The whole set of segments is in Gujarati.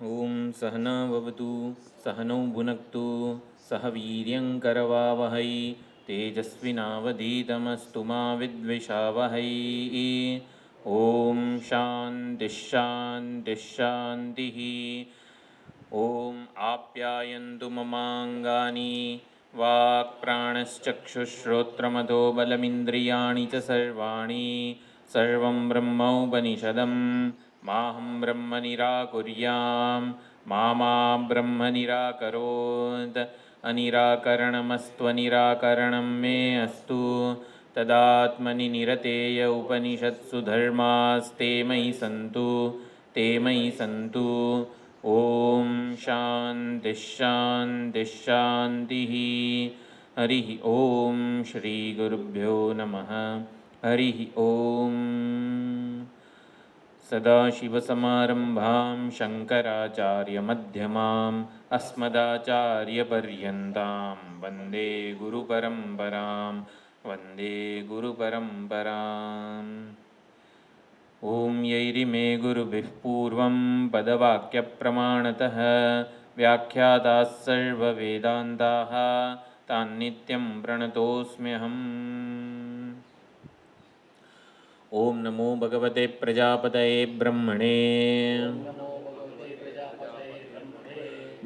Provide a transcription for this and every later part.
ओम सहनाववतु सहनौ भुनक्तु सह वीर्यङ्करवावहै तेजस्विनावधीतमस्तु मा विद्विषावहै। ओम शान्तिः शान्तिः शान्तिः। ओम आप्यायन्तु ममाङ्गानि वाक्प्राणश्चक्षुश्रोत्रमथो बलमिन्द्रियाणि च सर्वाणि सर्वं ब्रह्मोपनिषदं माहं ब्रह्म निराकुर्यां मा ब्रह्म निराकरोत्। अनिराकरणमस्त्वनिराकरणं मे अस्तु तदात्मनि निरतेय उपनिषत्सु धर्मास्ते मयि सन्तु ते मयि सन्तु। ओम शान्तिः शान्तिः शान्तिः। हरिः ओम श्री गुरुभ्यो नमः। हरिः ओम। सदाशिवसमारम्भां शङ्कराचार्यमध्यमाम् अस्मदाचार्यपर्यन्तां वन्दे गुरुपरम्परां वन्दे गुरुपरम्पराम्। ओम यैरिमे गुरुभिः पूर्वं पदवाक्यप्रमाणतः व्याख्याताः सर्ववेदान्ताः तान्नित्यं प्रणतोऽस्म्यहम्। ओम नमो भगवते प्रजापतये ब्रह्मणे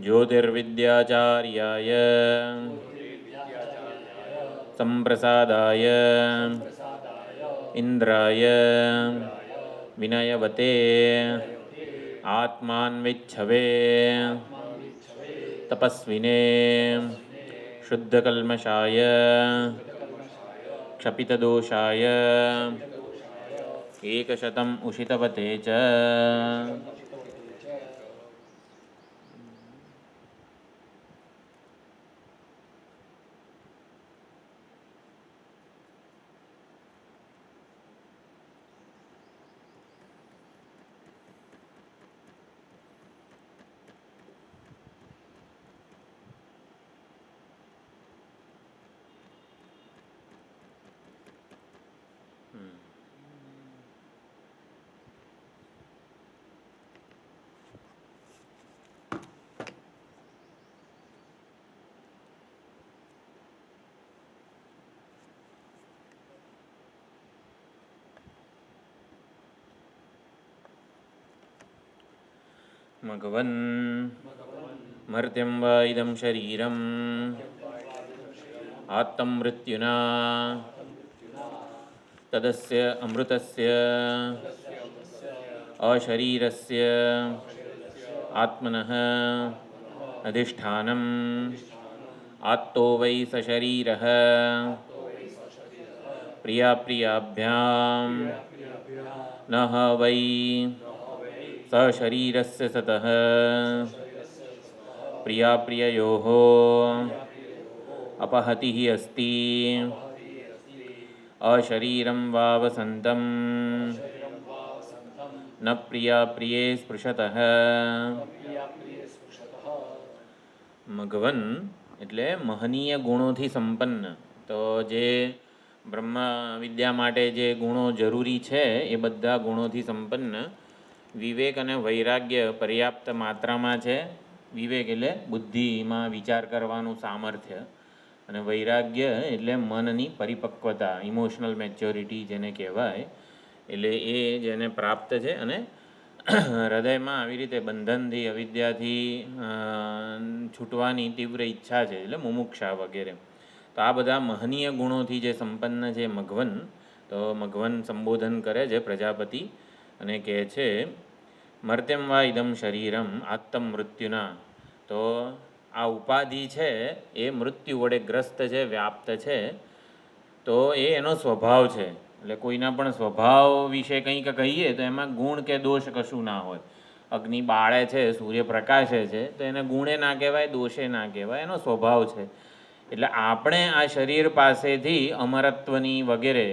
ज्योतिर्विद्याचार्याय संप्रसादाय इंद्राय विनयवते आत्मान्विच्छवे तपस्विने शुद्धकल्मषाय क्षपितदोषाय एकशतम् उषितवते च। मघवन् मर्त्यं वा इदं शरीरम् आत्तं मृत्युना तदस्य अमृतस्य अशरीरस्य आत्मनः अधिष्ठानम् आत्तो वै सशरीरः प्रियाप्रियाभ्यां नः वै सशरीरस्य सतः प्रियाप्रिययोः अपहतिः अस्ति अशरीरं वा वसन्तं न प्रियाप्रिये स्पृशतः। મઘવન એટલે મહનીય ગુણોથી સંપન્ન. તો જે બ્રહ્મ વિદ્યા માટે જે ગુણો જરૂરી છે એ બધા ગુણોથી સંપન્ન. વિવેક અને વૈરાગ્ય પર્યાપ્ત માત્રામાં છે. વિવેક એટલે બુદ્ધિમાં વિચાર કરવાનું સામર્થ્ય અને વૈરાગ્ય એટલે મનની પરિપક્વતા, ઇમોશનલ મેચ્યોરિટી જેને કહેવાય, એટલે એ જેને પ્રાપ્ત છે. અને હૃદયમાં આવી રીતે બંધનથી અવિદ્યાથી છૂટવાની તીવ્ર ઈચ્છા છે, એટલે મુમુક્ષા વગેરે. તો આ બધા મહનીય ગુણોથી જે સંપન્ન છે મઘવન. તો મઘવન સંબોધન કરે છે પ્રજાપતિ અને કહે છે મર્ત્યમ વા ઇદમ શરીરમ આત્તમ મૃત્યુના. તો આ ઉપાધિ છે એ મૃત્યુ વડે ગ્રસ્ત છે, વ્યાપ્ત છે. તો એ એનો સ્વભાવ છે. એટલે કોઈના પણ સ્વભાવ વિશે કંઈક કહીએ તો એમાં ગુણ કે દોષ કશું ના હોય. અગ્નિ બાળે છે, સૂર્ય પ્રકાશે છે, તો એને ગુણે ના કહેવાય, દોષે ના કહેવાય, એનો સ્વભાવ છે. એટલે આપણે આ શરીર પાસેથી અમરત્વની વગેરે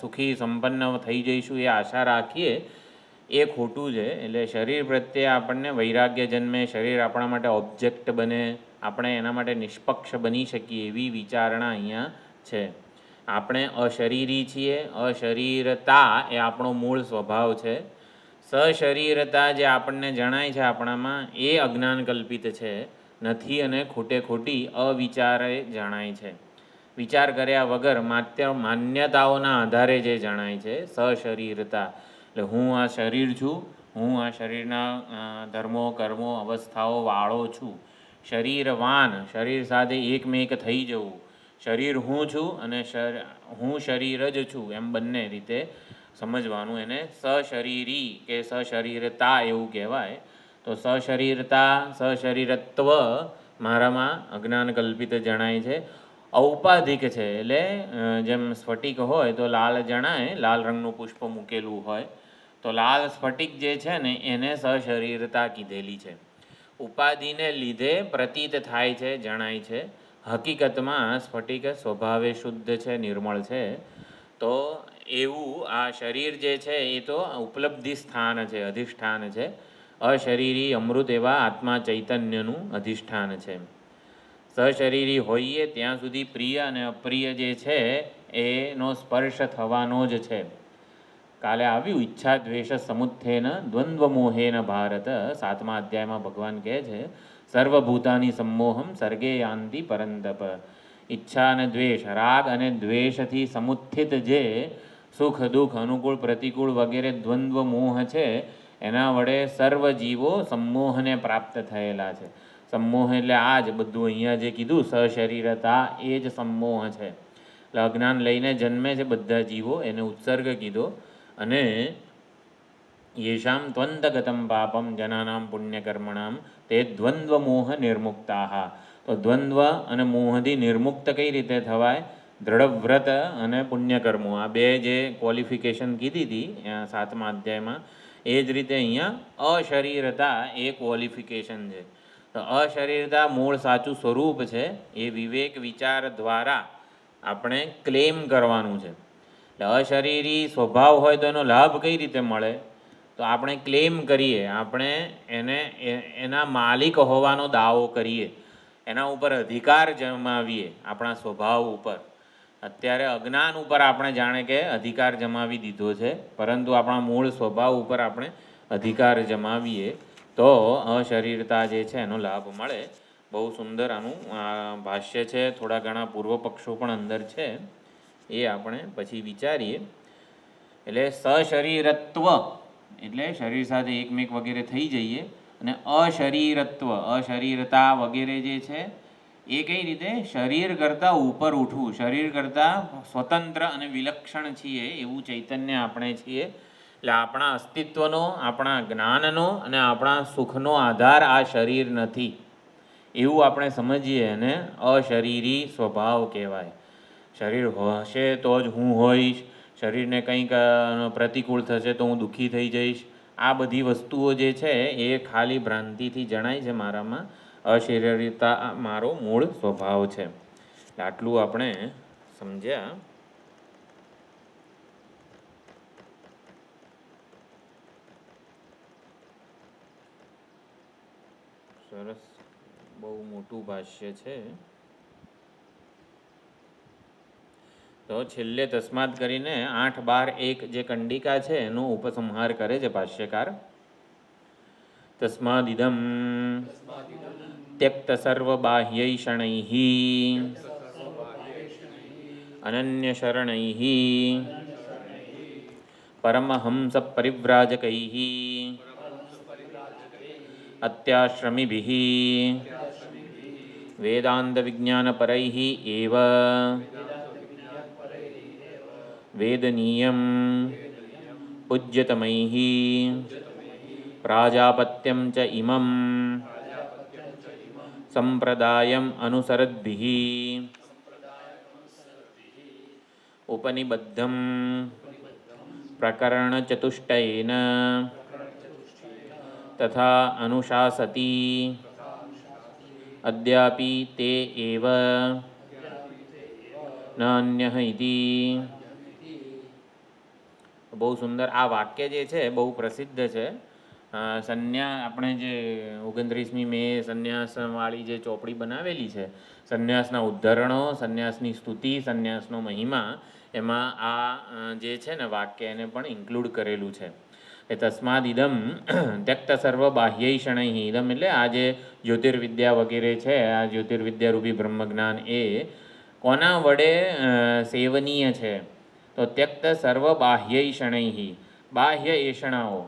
સુખી સંપન્ન થઈ જઈશું એ આશા રાખીએ એ ખોટું છે. એટલે શરીર પ્રત્યે આપણને વૈરાગ્ય જન્મે, શરીર આપણા માટે ઓબ્જેક્ટ બને, આપણે એના માટે નિષ્પક્ષ બની શકીએ એવી વિચારણા અહીંયા છે. આપણે અશરીરી છીએ. અશરીરતા એ આપણો મૂળ સ્વભાવ છે. સશરીરતા જે આપણને જણાય છે આપણામાં એ અજ્ઞાન કલ્પિત છે, નથી અને ખોટે ખોટી અવિચારે જણાય છે. વિચાર કર્યા વગર માત્ર માન્યતાઓના આધારે જે જણાય છે સશરીરતા. એટલે હું આ શરીર છું, હું આ શરીરના ધર્મો કર્મો અવસ્થાઓ વાળો છું. શરીરવાન, શરીર સાથે એકમેક થઈ જવું. શરીર હું છું અને હું શરીર જ છું એમ બંને રીતે સમજવાનું. એને સશરીરી કે સશરીરતા એવું કહેવાય. તો સશરીરતા, સશરીરત્વ મારામાં અજ્ઞાન કલ્પિત જણાય છે. ઔપાધિક છે, એટલે જેમ સ્ફટિક હોય તો લાલ જણાય, લાલ રંગનું પુષ્પ મૂકેલું હોય તો લાલ સ્ફટિક જે છે ને એને સશરીરતા કીધેલી છે. ઉપાધિને લીધે પ્રતીત થાય છે, જણાય છે. હકીકતમાં સ્ફટિક સ્વભાવે શુદ્ધ છે, નિર્મળ છે. તો એવું આ શરીર જે છે એ તો ઉપલબ્ધિ સ્થાન છે, અધિષ્ઠાન છે. અશરીરી અમૃત એવા આત્મા ચૈતન્યનું અધિષ્ઠાન છે. સશરીરી હોઈએ ત્યાં સુધી પ્રિય અને અપ્રિય જે છે એનો સ્પર્શ થવાનો જ છે. કાલે આવ્યું ઈચ્છા દ્વેષ સમુત્થેન દ્વંદ્વ મોહેન ભારત. 7મા અધ્યાયમાં ભગવાન કહે છે સર્વભૂતાની સંમોહમ સર્ગે યાંતિ પરંતપ. ઈચ્છા અને દ્વેષ, રાગ અને દ્વેષથી સમુત્થિત જે સુખ દુઃખ અનુકૂળ પ્રતિકૂળ વગેરે દ્વંદ્વ મોહ છે એના વડે સર્વ જીવો સંમોહને પ્રાપ્ત થયેલા છે. સંમોહ એટલે આ જ બધું અહીંયા જે કીધું સશરીરતા એ જ સંમોહ છે. એટલે અજ્ઞાન લઈને જન્મે છે બધા જીવો, એને ઉત્સર્ગ કીધો. અને યેષામ ત્વંતગતમ પાપમ જનાનામ પુણ્યકર્મણામ તે દ્વંદ્વ મોહ નિર્મુક્તા. તો દ્વંદ્વ અને મોહથી નિર્મુક્ત કઈ રીતે થવાય? દ્રઢવ્રત અને પુણ્યકર્મો, આ બે જે ક્વોલિફિકેશન કીધી હતી 7મા અધ્યાયમાં, એ જ રીતે અહીંયા અશરીરતા એ ક્વોલિફિકેશન છે. તો અશરીરતા મૂળ સાચું સ્વરૂપ છે, એ વિવેક વિચાર દ્વારા આપણે ક્લેમ કરવાનું છે. એટલે અશરીરી સ્વભાવ હોય તો એનો લાભ કઈ રીતે મળે? તો આપણે ક્લેમ કરીએ, આપણે એના માલિક હોવાનો દાવો કરીએ, એના ઉપર અધિકાર જમાવીએ આપણા સ્વભાવ ઉપર. અત્યારે અજ્ઞાન ઉપર આપણે જાણે કે અધિકાર જમાવી દીધો છે, પરંતુ આપણા મૂળ સ્વભાવ ઉપર આપણે અધિકાર જમાવીએ તો અશરીરતા જે છે એનો લાભ મળે. બહુ સુંદર આનું ભાષ્ય છે, થોડા ઘણા પૂર્વ પક્ષો પણ અંદર છે, એ આપણે પછી વિચારીએ. એટલે સશરીરત્વ એટલે શરીર સાથે એકમેક વગેરે થઈ જઈએ. અને અશરીરત્વ, અશરીરતા વગેરે જે છે એ કઈ રીતે? શરીર કરતાં ઉપર ઉઠવું, શરીર કરતાં સ્વતંત્ર અને વિલક્ષણ છીએ એવું ચૈતન્ય આપણે છીએ. એટલે આપણા અસ્તિત્વનો, આપણા જ્ઞાનનો અને આપણા સુખનો આધાર આ શરીર નથી એવું આપણે સમજીએ અને અશરીરી સ્વભાવ કહેવાય. શરીર હશે તો જ હું હોઈશ, શરીરને કંઈક પ્રતિકૂળ થશે તો હું દુઃખી થઈ જઈશ, આ બધી વસ્તુઓ જે છે એ ખાલી ભ્રાંતિથી જણાય છે મારામાં. અશરીરતા મારો મૂળ સ્વભાવ છે. આટલું આપણે સમજ્યા. સરસ, બહુ મોટું ભાષ્ય છે. તો છેલ્લે તસ્માત કરીને 8, 12, 1 જે કંડિકા છે એનો ઉપસંહાર કરે છે ભાષ્યકાર. તસ્માદિદમ ત્યક્ત સર્વ બાહ્યૈષણૈઃ અનન્ય શરણૈઃ પરમહંસ પરિવ્રાજકૈઃ અત્યાશ્રમિભિઃ વેદાંત વિજ્ઞાનપરૈઃ એવ વેદનીયમ પૂજ્યતમૈઃ પ્રાજાપત્યમ ચ ઇમં સંપ્રદાયમ અનુસરદ્ભિઃ ઉપનિબદ્ધં પ્રકરણચતુષ્ટયેન તથા અનુશાસતિ અદ્યાપિ તે એવ ન અન્યઃ ઇતિ. બહુ સુંદર આ વાક્ય જે છે બહુ પ્રસિદ્ધ છે. આપણે જે 29મી મે સંન્યાસવાળી જે ચોપડી બનાવેલી છે, સંન્યાસના ઉદ્ધરણો, સંન્યાસની સ્તુતિ, સંન્યાસનો મહિમા, એમાં આ જે છે ને વાક્ય એને પણ ઇન્ક્લુડ કરેલું છે. એ તસ્માદ ઇદમ ત્યક્ત સર્વ બાહ્યૈ શણૈ. ઇદમ એટલે આ જે જ્યોતિર્વિદ્યા વગેરે છે, આ જ્યોતિર્વિદ્યા રૂપી બ્રહ્મજ્ઞાન એ કોના વડે સેવનીય છે? તો ત્યક્ત સર્વ બાહ્યૈ શણૈ. બાહ્ય એષણાઓ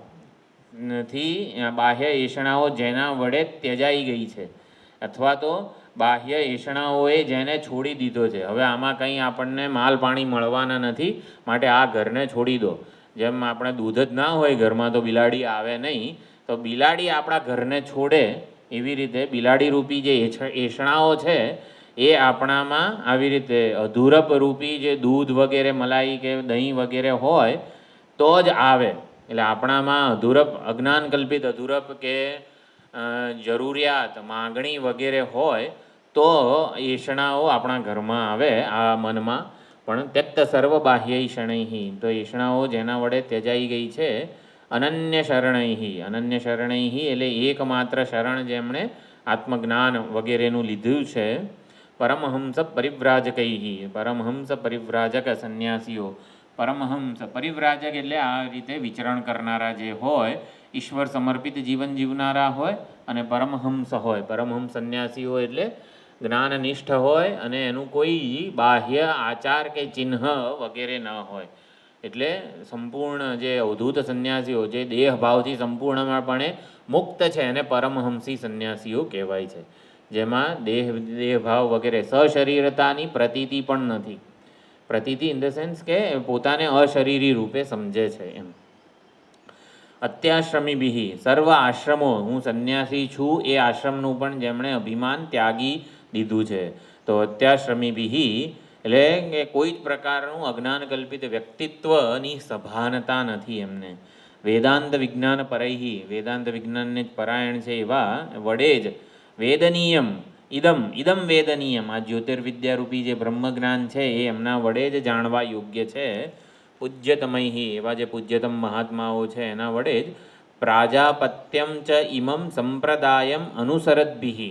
બાહ્ય એષણાઓ જેના વડે ત્યજાઈ ગઈ છે, અથવા તો બાહ્ય એષણાઓએ જેને છોડી દીધો છે. હવે આમાં કંઈ આપણને માલ પાણી મળવાના નથી, માટે આ ઘરને છોડી દો. જેમ આપણે દૂધ જ ના હોય ઘરમાં તો બિલાડી આવે નહીં, તો બિલાડી આપણા ઘરને છોડે એવી રીતે બિલાડી રૂપી જે એષણાઓ છે એ આપણામાં આવી રીતે અધૂરપ રૂપી જે દૂધ વગેરે મલાઈ કે દહીં વગેરે હોય તો જ આવે. એટલે આપણામાં અધૂરપ અજ્ઞાન કલ્પિત અધૂરપ કે જરૂરિયાત માગણી વગેરે હોય તો એષણાઓ આપણા ઘરમાં આવે આ મનમાં. પણ ત્યક્ત સર્વ બાહ્યૈ શણૈ. તો એષણાઓ જેના વડે ત્યજાઈ ગઈ છે. અનન્ય શરણૈ. અનન્ય શરણૈ એટલે એકમાત્ર શરણ જેમણે આત્મજ્ઞાન વગેરેનું લીધું છે. પરમહંસ પરિવ્રાજકૈ. પરમહંસ પરિવ્રાજક સંન્યાસીઓ. પરમહંસ પરિવ્રાજક એટલે આ રીતે વિચરણ કરનારા જે હોય, ઈશ્વર સમર્પિત જીવન જીવનારા હોય, અને પરમહંસ હોય. પરમહંસ સંન્યાસીઓ એટલે જ્ઞાનનિષ્ઠ હોય અને એનું કોઈ બાહ્ય આચાર કે ચિહ્ન વગેરે ન હોય. એટલે સંપૂર્ણ જે અવધૂત સંન્યાસીઓ જે દેહભાવથી સંપૂર્ણપણે મુક્ત છે એને પરમહંસી સંન્યાસીઓ કહેવાય છે, જેમાં દેહભાવ વગેરે સશરીરતાની પ્રતીતિ પણ નથી. પ્રતીતિ ઇન ધ સેન્સ કે પોતાને અશરીરી રૂપે સમજે છે એમ. અત્યાશ્રમીભિ. સર્વ આશ્રમો, હું સંન્યાસી છું એ આશ્રમનું પણ જેમણે અભિમાન ત્યાગી દીધું છે. તો અત્યાશ્રમીભિ એટલે કે કોઈ જ પ્રકારનું અજ્ઞાન કલ્પિત વ્યક્તિત્વની સભાનતા નથી એમને. વેદાંત વિજ્ઞાન પરૈહિ. વેદાંત વિજ્ઞાનને જ પરાયણ છે એવા વડે જ વેદનીયમ ઇદમ વેદનીયમ. આ જ્યોતિર્વિદ્યા રૂપી જે બ્રહ્મજ્ઞાન છે એ એમના વડે જ જાણવા યોગ્ય છે. પૂજ્યતમૈ. એવા જે પૂજ્યતમ મહાત્માઓ છે એના વડે જ પ્રાજાપત્યમ ચ ઇમમ સંપ્રદાયમ અનુસરદ્ભિ.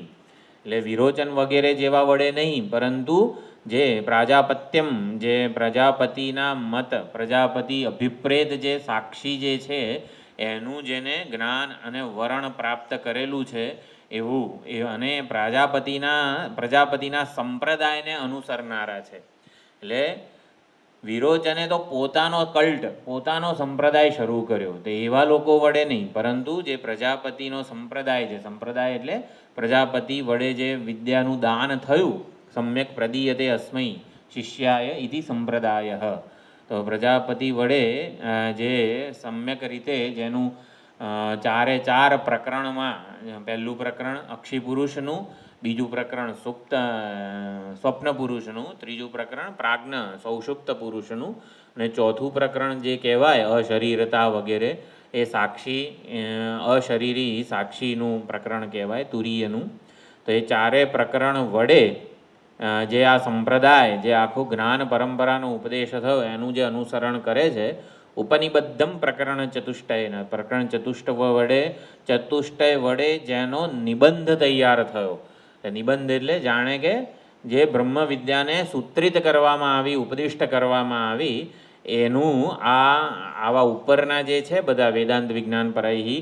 એટલે વિરોચન વગેરે જેવા વડે નહીં, પરંતુ જે પ્રાજાપત્યમ જે પ્રજાપતિના મત પ્રજાપતિ અભિપ્રેત જે સાક્ષી જે છે એનું જેને જ્ઞાન અને વરણ પ્રાપ્ત કરેલું છે એવું અને પ્રજાપતિના સંપ્રદાયને અનુસરનારા છે. એટલે વિરોચને તો પોતાનો કલ્ટ પોતાનો સંપ્રદાય શરૂ કર્યો, તો એવા લોકો વડે નહીં, પરંતુ જે પ્રજાપતિનો સંપ્રદાય છે, સંપ્રદાય એટલે પ્રજાપતિ વડે જે વિદ્યાનું દાન થયું, સમ્યક પ્રદીયતે અસ્મૈ શિષ્યાય ઇતિ સંપ્રદાય. તો પ્રજાપતિ વડે જે સમ્યક રીતે જેનું ચારે ચાર પ્રકરણમાં, પહેલું પ્રકરણ અક્ષી પુરુષનું, બીજું પ્રકરણ સ્વપ્ન પુરુષનું, ત્રીજું પ્રકરણ પ્રાજ્ઞ સૌષુપ્ત પુરુષનું, અને ચોથું પ્રકરણ જે કહેવાય અશરીરતા વગેરે એ સાક્ષી અશરીરી સાક્ષીનું પ્રકરણ કહેવાય, તુરીયનું. તો એ ચારે પ્રકરણ વડે જે આ સંપ્રદાય જે આખું જ્ઞાન પરંપરાનો ઉપદેશ થયો એનું જે અનુસરણ કરે છે, ઉપનિબદ્ધમ પ્રકરણ ચતુષ્ટયના પ્રકરણ ચતુષ્ટય વડે જેનો નિબંધ તૈયાર થયો. નિબંધ એટલે જાણે કે જે બ્રહ્મ વિદ્યાને સૂત્રિત કરવામાં આવી, ઉપદિષ્ટ કરવામાં આવી, એનું આવા ઉપરના જે છે બધા વેદાંત વિજ્ઞાન પરૈહિ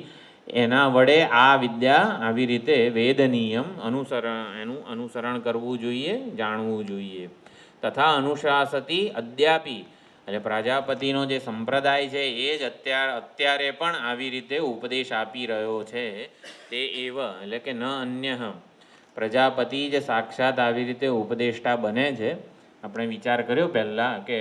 એના વડે આ વિદ્યા આવી રીતે વેદનીયમ એનું અનુસરણ કરવું જોઈએ, જાણવું જોઈએ. તથા અનુશાસતી અદ્યાપી. એટલે પ્રજાપતિનો જે સંપ્રદાય છે એ જ અત્યારે પણ આવી રીતે ઉપદેશ આપી રહ્યો છે. તે એવ એટલે કે ન અન્ય પ્રજાપતિ જ સાક્ષાત આવી રીતે ઉપદેષ્ટા બને છે. આપણે વિચાર કર્યો પહેલાં કે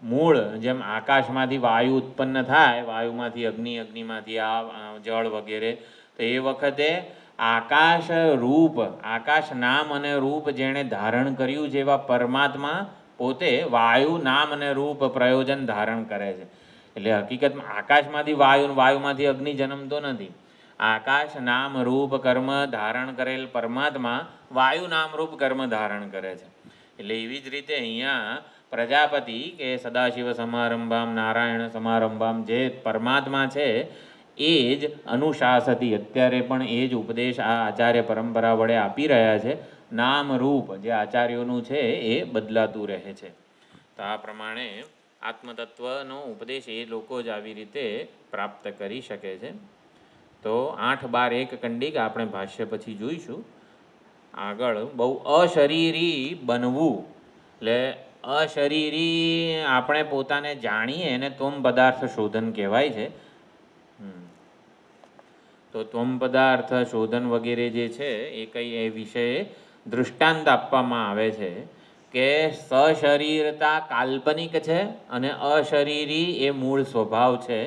મૂળ જેમ આકાશમાંથી વાયુ ઉત્પન્ન થાય, વાયુમાંથી અગ્નિ, અગ્નિમાંથી આ જળ વગેરે, તો એ વખતે આકાશ રૂપ, આકાશ નામ અને રૂપ જેણે ધારણ કર્યું જેવા પરમાત્મા પોતે વાયુ નામ અને રૂપ પ્રયોજન ધારણ કરે છે. એટલે હકીકતમાં આકાશમાંથી વાયુમાંથી અગ્નિ જન્મતો નથી. આકાશ નામ રૂપ કર્મ ધારણ કરેલ પરમાત્મા વાયુ નામ રૂપ કર્મ ધારણ કરે છે. એટલે એવી જ રીતે અહીંયા પ્રજાપતિ કે સદાશિવ સમારંભામ નારાયણ સમારંભામ જે પરમાત્મા છે એ જ અનુશાસતી, અત્યારે પણ એ જ ઉપદેશ આ આચાર્ય પરંપરા વડે આપી રહ્યા છે. નામ રૂપ જે આચાર્યોનું છે એ બદલાતું રહે છે. તો આ પ્રમાણે આત્મતત્વનો ઉપદેશ એ લોકો જ આવી રીતે પ્રાપ્ત કરી શકે છે. તો 8-12 કંડિકા આપણે ભાષ્ય પછી જોઈશું. આગળ બહુ અશરીરી બનવું, એટલે અશરીરી આપણે પોતાને જાણીએ એને ત્વમ પદાર્થ શોધન કહેવાય છે. તો ત્વમ પદાર્થ શોધન વગેરે જે છે એ કંઈ એ વિષયે દૃષ્ટાંત આપવામાં આવે છે કે સશરીરતા કાલ્પનિક છે અને અશરીરી એ મૂળ સ્વભાવ છે,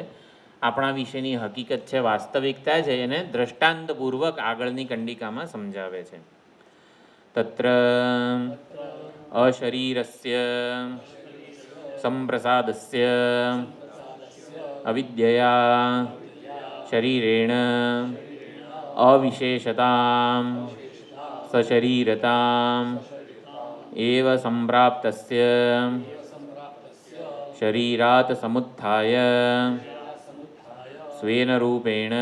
આપણા વિશેની હકીકત છે, વાસ્તવિકતા છે, એને દ્રષ્ટાંતપૂર્વક આગળની કંડિકામાં સમજાવે છે. તત્ર અશરીરસ્ય સંપ્રસાદસ્ય અવિદ્યયા શરીરેણ અવિશેષતામ સશરીરતામ એવ સંપ્રાપ્તસ્ય શરીરાત સમુત્થાય સ્વેન રૂપેણ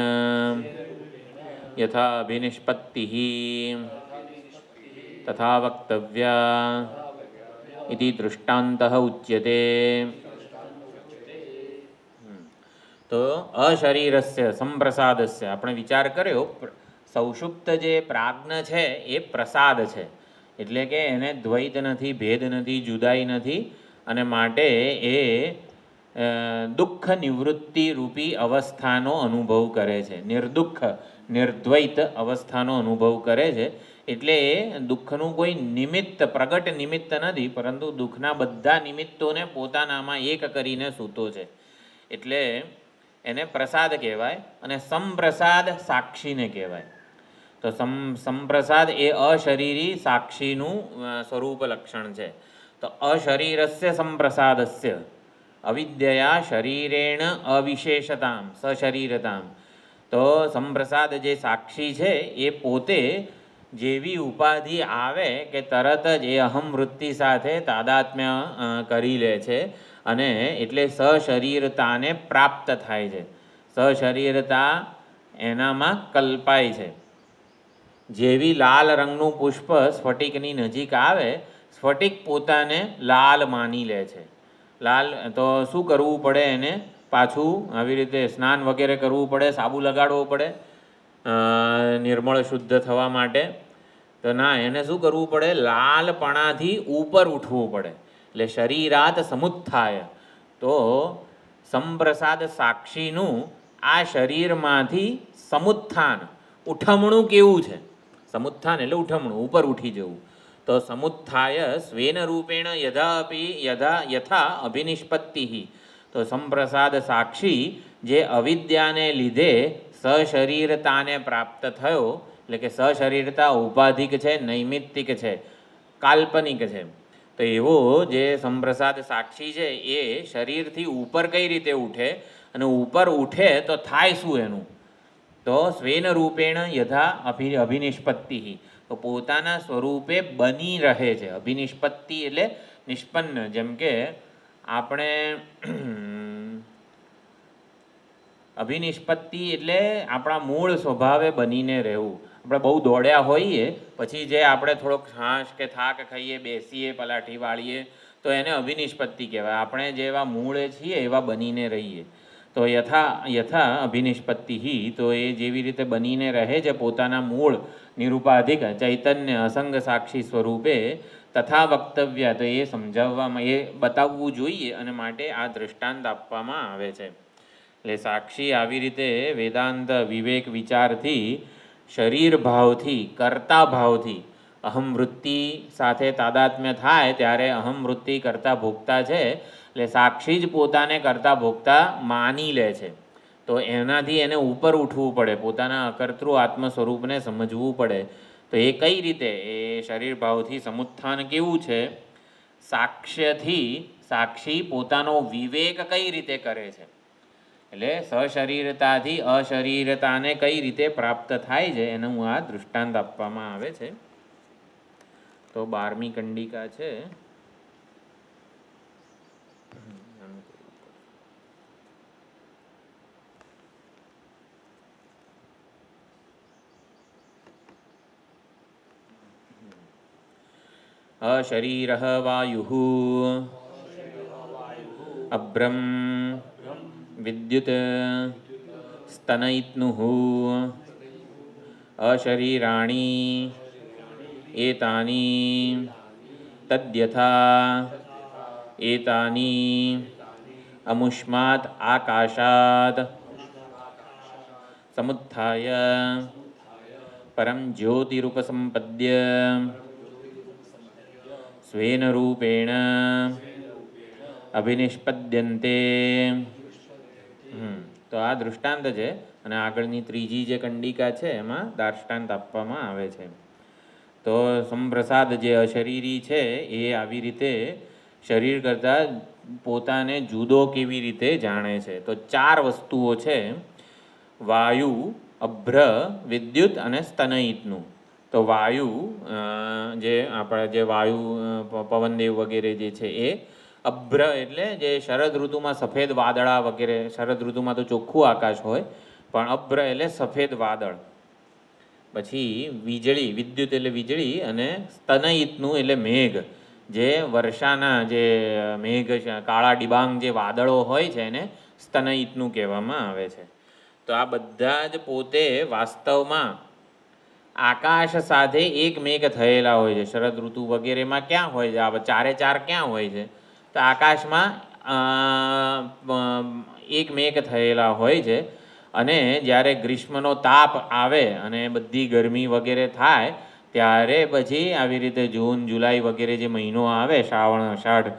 યથા અભિનિષ્પત્તિઃ તથા વક્તવ્યા ઇતિ દૃષ્ટાંતઃ ઉચ્યતે. તો અશરીરસ્ય સંપ્રસાદસ્ય આપણે વિચાર કર્યો, સૌષુપ્ત જે પ્રાજ્ઞ છે એ પ્રસાદ છે, એટલે કે એને દ્વૈત નથી, ભેદ નથી, જુદાઈ નથી, અને માટે એ દુઃખ નિવૃત્તિ રૂપી અવસ્થાનો અનુભવ કરે છે, નિર્દુઃખ નિર્દ્વૈત અવસ્થાનો અનુભવ કરે છે. એટલે એ દુઃખનું કોઈ નિમિત્ત પ્રગટ નિમિત્ત નથી, પરંતુ દુઃખના બધા નિમિત્તોને પોતાનામાં એક કરીને સૂતો છે, એટલે એને પ્રસાદ કહેવાય. અને સંપ્રસાદ સાક્ષીને કહેવાય. તો સંપ્રસાદ એ અશરીરી સાક્ષીનું સ્વરૂપ લક્ષણ છે. તો અશરીરસ્ય સંપ્રસાદસ્ય અવિદ્યયા શરીરેણ અવિશેષતામ સશરીરતામ. તો સંપ્રસાદ જે સાક્ષી છે એ પોતે જેવી ઉપાધિ આવે કે તરત જ એ અહમ વૃત્તિ સાથે તાદાત્મ્ય કરી લે છે, અને એટલે સશરીરતાને પ્રાપ્ત થાય છે, સશરીરતા એનામાં કલ્પાય છે. જેવી લાલ રંગનું પુષ્પ સ્ફટિકની નજીક આવે, સ્ફટિક પોતાને લાલ માની લે છે. લાલ તો શું કરવું પડે, એને પાછું આવી રીતે સ્નાન વગેરે કરવું પડે, સાબુ લગાડવો પડે નિર્મળ શુદ્ધ થવા માટે. તો ના, એને શું કરવું પડે, લાલપણાથી ઉપર ઉઠવું પડે, એટલે શરીરાત સમુત્થાય. તો સંપ્રસાદ સાક્ષીનું આ શરીરમાંથી સમુત્થાન ઉઠમણું કેવું છે, સમુત્થાન એટલે ઉઠમણું, ઉપર ઉઠી જવું. તો સમુત્થાય સ્વેન રૂપેણ યથા અભિનિષ્પત્તિ. તો સંપ્રસાદ સાક્ષી જે અવિદ્યાને લીધે સશરીરતાને પ્રાપ્ત થયો, એટલે કે સશરીરતા ઉપાધિક છે, નૈમિત્તિક છે, કાલ્પનિક છે. તો એવો જે સંપ્રસાદ સાક્ષી છે એ શરીરથી ઉપર કઈ રીતે ઉઠે, અને ઉપર ઉઠે તો થાય શું એનું, તો સ્વેન રૂપેણ યથા અભિનિષ્પત્તિ. તો પોતાના સ્વરૂપે બની રહે છે. અભિનિષ્પત્તિ એટલે નિષ્પન્ન, જેમ કે આપણે અભિનિષ્પત્તિ એટલે આપણા મૂળ સ્વભાવે બનીને રહેવું. આપણે બહુ દોડ્યા હોઈએ પછી જે આપણે થોડોક હાશ કે થાક ખાઈએ, બેસીએ, પલાઠી વાળીએ, તો એને અભિનિષ્પત્તિ કહેવાય. આપણે જેવા મૂળે છીએ એવા બનીને રહીએ. તો યથા અભિનિષ્પત્તિ. તો એ જેવી રીતે બનીને રહે છે પોતાના મૂળ નિરૂપાધિક ચૈતન્ય અસંગ સાક્ષી સ્વરૂપે, તથા વક્તવ્ય, તો એ સમજાવવામાં, એ બતાવવું જોઈએ, અને માટે આ દૃષ્ટાંત આપવામાં આવે છે. એટલે સાક્ષી આવી રીતે વેદાંત વિવેક વિચારથી, શરીર ભાવથી, કર્તા ભાવથી અહમ વૃત્તિ સાથે તાદાત્મ્ય થાય ત્યારે અહમ વૃત્તિ કરતા ભોગતા છે, એટલે સાક્ષી જ પોતાને કરતા ભોગતા માની લે છે. તો એનાથી એને ઉપર ઉઠવું પડે, પોતાના અકર્તૃ આત્મ સ્વરૂપને સમજવું પડે. તો એ કઈ રીતે, એ શરીર ભાવથી સમુત્થાન કેવું છે, સાક્ષ્યથી સાક્ષી પોતાનો વિવેક કઈ રીતે કરે છે, એટલે સશરીરતાથી અશરીરતાને કઈ રીતે પ્રાપ્ત થાય છે એનું આ દૃષ્ટાંત આપવામાં આવે છે. તો 12મી કંડિકા છે. અશરીરઃ વાયુઃ અભ્રમ વિદ્યુત સ્તનયિત્નુઃ અશરીરાણી એતાની તદ્યથા એતાની અમુષ્માત આકાશાત સમુત્થાય પરમ જ્યોતિરૂપસંપદ્ય સ્વેન રૂપેણ અભિનિષ્પદ્યન્તે. તો આ દૃષ્ટાંત છે અને આગળની ત્રીજી જે કંડિકા છે એમાં દાર્ષ્ટાંત આપવામાં આવે છે. તો સંપ્રસાદ જે અશરીરી છે એ આવી રીતે શરીર કરતાં પોતાને જુદો કેવી રીતે જાણે છે. તો 4 વસ્તુઓ છે: વાયુ, અભ્ર, વિદ્યુત અને સ્તનયિતનું. તો વાયુ જે આપણા જે વાયુ પવનદેવ વગેરે જે છે એ અભ્ર એટલે જે શરદ ઋતુમાં સફેદ વાદળા વગેરે, શરદ ઋતુમાં તો ચોખ્ખું આકાશ હોય પણ અભ્ર એટલે સફેદ વાદળ. પછી વીજળી, વિદ્યુત એટલે વીજળી, અને સ્તનયિતનું એટલે મેઘ, જે વર્ષાના જે મેઘ કાળા ડિબાંગ જે વાદળો હોય છે એને સ્તનયિતનું કહેવામાં આવે છે. તો આ બધા જ પોતે વાસ્તવમાં આકાશ સાથે એકમેક થયેલા હોય છે. શરદ ઋતુ વગેરેમાં ક્યાં હોય છે? આ 4 ક્યાં હોય છે? તો આકાશમાં એકમેક થયેલા હોય છે. અને જ્યારે ગ્રીષ્મનો તાપ આવે અને બધી ગરમી વગેરે થાય ત્યારે પછી આવી રીતે જૂન, જુલાઈ વગેરે જે મહિનો આવે, શ્રાવણ, અષાઢ,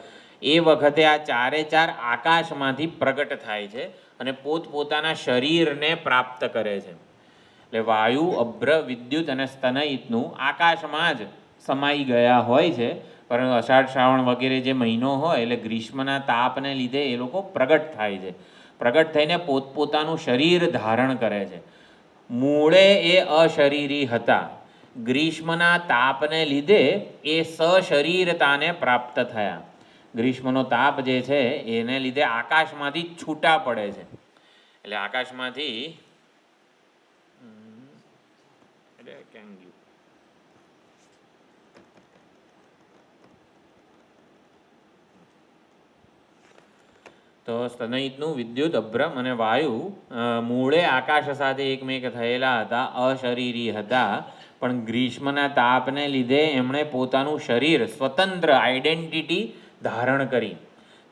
એ વખતે આ 4 આકાશમાંથી પ્રગટ થાય છે અને પોતપોતાના શરીરને પ્રાપ્ત કરે છે. એટલે વાયુ, અભ્ર, વિદ્યુત અને સ્તનયિતનું આકાશમાં જ સમાઈ ગયા હોય છે. પરંતુ અષાઢ, શ્રાવણ વગેરે જે મહિનો હોય એટલે ગ્રીષ્મના તાપને લીધે એ લોકો પ્રગટ થાય છે. પ્રગટ થઈને પોતપોતાનું શરીર ધારણ કરે છે. મૂળે એ અશરીરી હતા. ગ્રીષ્મના તાપને લીધે એ સશરીરતાને પ્રાપ્ત થયા. ગ્રીષ્મનો તાપ જે છે એને લીધે આકાશમાંથી છૂટા પડે છે. એટલે આકાશમાંથી તો સ્તનયિતનું, વિદ્યુત, અભ્રમ અને વાયુ મૂળે આકાશ સાથે એકમેક થયેલા હતા, અશરીરી હતા. પણ ગ્રીષ્મના તાપને લીધે એમણે પોતાનું શરીર, સ્વતંત્ર આઈડેન્ટિટી ધારણ કરી.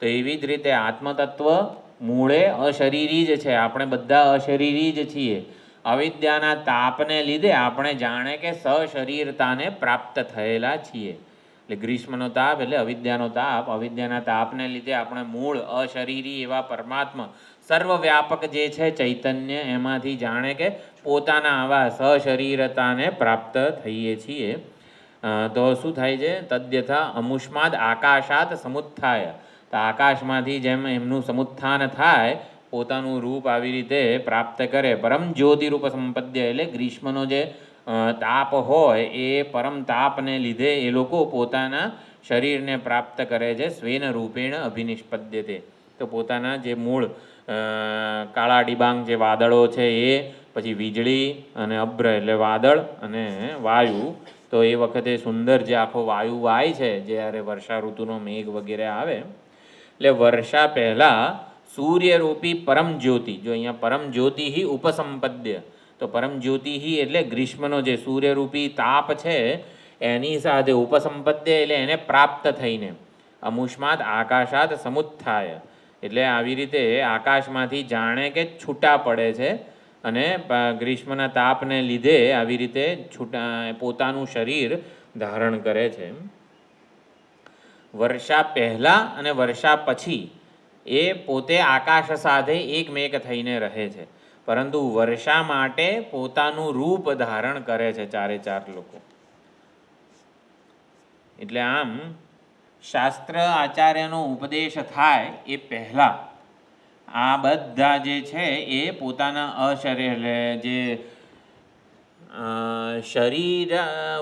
તો એવી જ રીતે આત્મતત્વ મૂળે અશરીરી જ છે. આપણે બધા અશરીરી જ છીએ. અવિદ્યાના તાપને લીધે આપણે જાણે કે સશરીરતાને પ્રાપ્ત થયેલા છીએ. એટલે ગ્રીષ્મનો તાપ એટલે અવિદ્યાનો તાપ. અવિદ્યાના તાપને લીધે આપણે મૂળ અશરીરી એવા પરમાત્મા, સર્વવ્યાપક જે છે ચૈતન્ય, એમાંથી જાણે કે પોતાના આવા સશરીરતાને પ્રાપ્ત થઈએ છીએ. તો શું થાય છે? તદ્યથા અમુષ્માદ આકાશાત સમુત્થાય. તો આકાશમાંથી જેમ એમનું સમુત્થાન થાય, પોતાનું રૂપ આવી રીતે પ્રાપ્ત કરે. પરમ જ્યોતિરૂપ સંપદ્ય એટલે ગ્રીષ્મનો જે તાપ હોય એ પરમ તાપને લીધે એ લોકો પોતાના શરીરને પ્રાપ્ત કરે છે. સ્વેન રૂપેણ અભિનિષ્પદ્યતે. તો પોતાના જે મૂળ કાળા ડિબાંગ જે વાદળો છે એ, પછી વીજળી અને અભ્ર એટલે વાદળ અને વાયુ. તો એ વખતે સુંદર જે આખો વાયુ વાય છે જ્યારે વર્ષા ઋતુનો મેઘ વગેરે આવે, એટલે વર્ષા પહેલાં સૂર્યરૂપી પરમ જ્યોતિ, જો અહીંયા પરમ જ્યોતિ ઉપસંપદ્ય, તો પરમ જ્યોતિ એટલે ગ્રીષ્મનો જે સૂર્યરૂપી તાપ છે એની સાથે ઉપસંપદ્ય એટલે એને પ્રાપ્ત થઈને, અમુષ્માદ આકાશાત સમુત્થાય એટલે આવી રીતે આકાશમાંથી જાણે કે છૂટા પડે છે અને ગ્રીષ્મના તાપને લીધે આવી રીતે પોતાનું શરીર ધારણ કરે છે. વર્ષા પહેલાં અને વર્ષા પછી એ પોતે આકાશ સાથે એકમેક થઈને રહે છે, પરંતુ વર્ષા માટે પોતાનું રૂપ ધારણ કરે છે 4 લોકો. એટલે આમ શાસ્ત્ર આચાર્યનો ઉપદેશ થાય એ પહેલાં આ બધા જે છે એ પોતાના અશરીર જે શરીર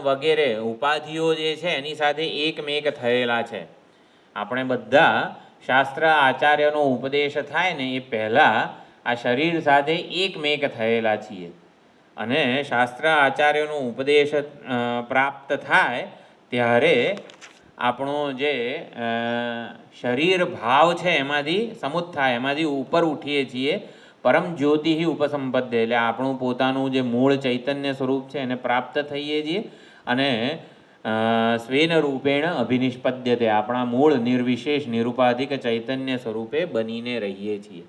વગેરે ઉપાધિઓ જે છે એની સાથે એકમેક થયેલા છે. આપણે બધા શાસ્ત્ર આચાર્યનો ઉપદેશ થાય ને એ પહેલાં આ શરીર સાથે એકમેક થયેલા છીએ. અને શાસ્ત્ર આચાર્યનો ઉપદેશ પ્રાપ્ત થાય ત્યારે આપણો જે શરીર ભાવ છે એમાંથી સમુત્થાય, એમાંથી ઉપર ઉઠીએ છીએ. પરમ જ્યોતિ ઉપસંપદ્ય, એટલે આપણું પોતાનું જે મૂળ ચૈતન્ય સ્વરૂપ છે એને પ્રાપ્ત થઈએ છીએ. અને સ્વેન રૂપેણ અભિનિષ્પદ્યતે, આપણા મૂળ નિર્વિશેષ નિરુપાધિક ચૈતન્ય સ્વરૂપે બનીને રહીએ છીએ.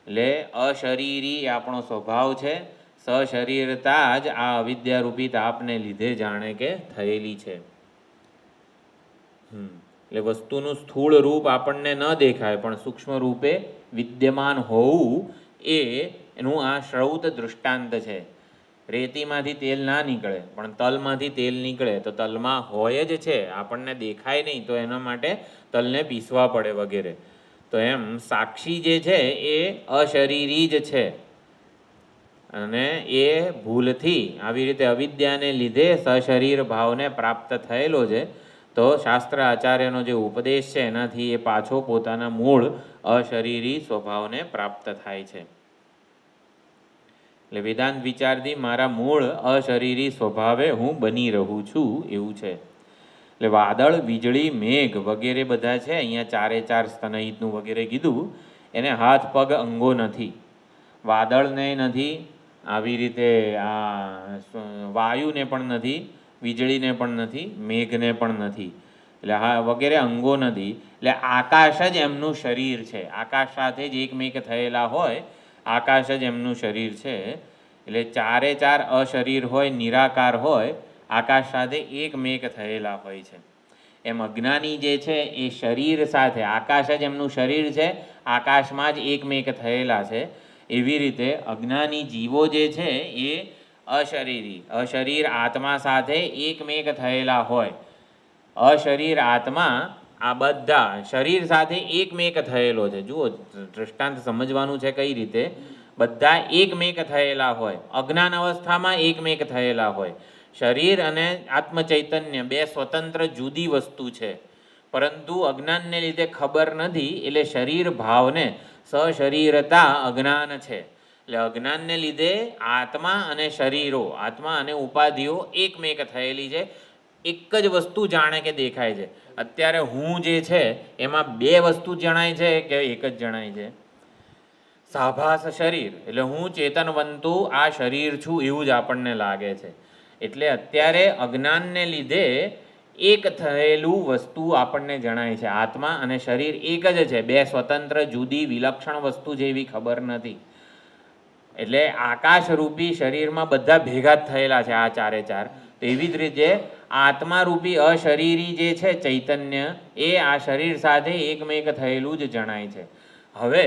એટલે અશરીરી આપણો સ્વભાવ છે. સશરીરતા જ આ અવિદ્યારૂપી તાપને લીધે જાણે કે થયેલી છે. એટલે વસ્તુનું સ્થૂળ રૂપ આપણને ન દેખાય, પણ સૂક્ષ્મ રૂપે વિદ્યમાન હોવું એ એનું આ શ્રૌત દૃષ્ટાંત છે. રેતીમાંથી તેલ ના નીકળે, પણ તલમાંથી તેલ નીકળે તો તલમાં હોય જ છે, આપણને દેખાય નહીં, તો એના માટે તલને પીસવા પડે વગેરે. તો એમ સાક્ષી જે છે એ અશરીરી જ છે, અને એ ભૂલથી આવી રીતે અવિદ્યાને લીધે સશરીર ભાવને પ્રાપ્ત થયેલો છે. તો શાસ્ત્ર આચાર્યનો જે ઉપદેશ છે એનાથી એ પાછો પોતાના મૂળ અશરીરી સ્વભાવને પ્રાપ્ત થાય છે. એટલે વેદાંત વિચારથી મારા મૂળ અશરીરી સ્વભાવે હું બની રહું છું એવું છે. એટલે વાદળ, વીજળી, મેઘ વગેરે બધા છે, અહીંયા ચારે ચાર સ્તનહિતનું વગેરે કીધું, એને હાથ પગ અંગો નથી. વાદળને નથી, આવી રીતે આ વાયુને પણ નથી, વીજળીને પણ નથી, મેઘને પણ નથી, એટલે હા વગેરે અંગો નથી. એટલે આકાશ જ એમનું શરીર છે. આકાશ સાથે જ એકમેક થયેલા હોય, આકાશ જ એમનું શરીર છે. એટલે ચારે ચાર અશરીર હોય, નિરાકાર હોય, આકાશ સાથે એકમેક થયેલા હોય છે. એમ અજ્ઞાની જે છે એ શરીર સાથે, આકાશ જ એમનું શરીર છે, આકાશમાં જ એકમેક થયેલા છે. એવી રીતે અજ્ઞાની જીવો જે છે એ અશરીરી, અશરીર આત્મા સાથે એકમેક થયેલા હોય. અશરીર આત્મા આ બધા શરીર સાથે એકમેક થયેલો છે. જુઓ, દૃષ્ટાંત સમજવાનું છે કઈ રીતે. બધા એકમેક થયેલા હોય, અજ્ઞાન અવસ્થામાં એકમેક થયેલા હોય. શરીર અને આત્મચૈતન્ય બે સ્વતંત્ર જુદી વસ્તુ છે, પરંતુ અજ્ઞાનને લીધે ખબર નથી, એટલે શરીર ભાવને સશરીરતા અજ્ઞાન છે. એટલે અજ્ઞાનને લીધે આત્મા અને શરીરો, આત્મા અને ઉપાધિઓ એકમેક થયેલી છે. એક જ વસ્તુ જાણે કે દેખાય છે. અત્યારે હું જે છે એમાં બે વસ્તુ જણાય છે કે એક જ જણાય છે? સાભાસ શરીર, એટલે હું ચેતનવંતુ આ શરીર છું એવું જ આપણને લાગે છે. એટલે અત્યારે અજ્ઞાનને લીધે એક થયેલું વસ્તુ આપણને જણાય છે. આત્મા અને શરીર એક જ છે, બે સ્વતંત્ર જુદી વિલક્ષણ વસ્તુ જેવી ખબર નથી. એટલે આકાશરૂપી શરીરમાં બધા ભેગા જ થયેલા છે આ ચારે ચાર. તો એવી જ રીતે આત્મારૂપી અશરીરી જે છે ચૈતન્ય, એ આ શરીર સાથે એકમેક થયેલું જ જણાય છે. હવે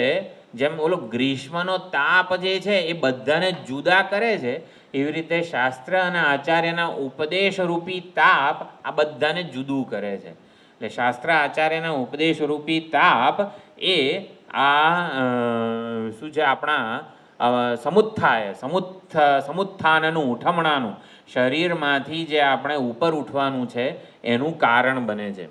જેમ ઓલો ગ્રીષ્મનો તાપ જે છે એ બધાને જુદા કરે છે, એવી રીતે શાસ્ત્ર અને આચાર્યના ઉપદેશરૂપી તાપ આ બધાને જુદું કરે છે. એટલે શાસ્ત્ર આચાર્યના ઉપદેશરૂપી તાપ એ આ શું છે, આપણા સમુત્થાનનું, ઉઠમણાનું, શરીરમાંથી જે આપણે ઉપર ઉઠવાનું છે એનું કારણ બને છે.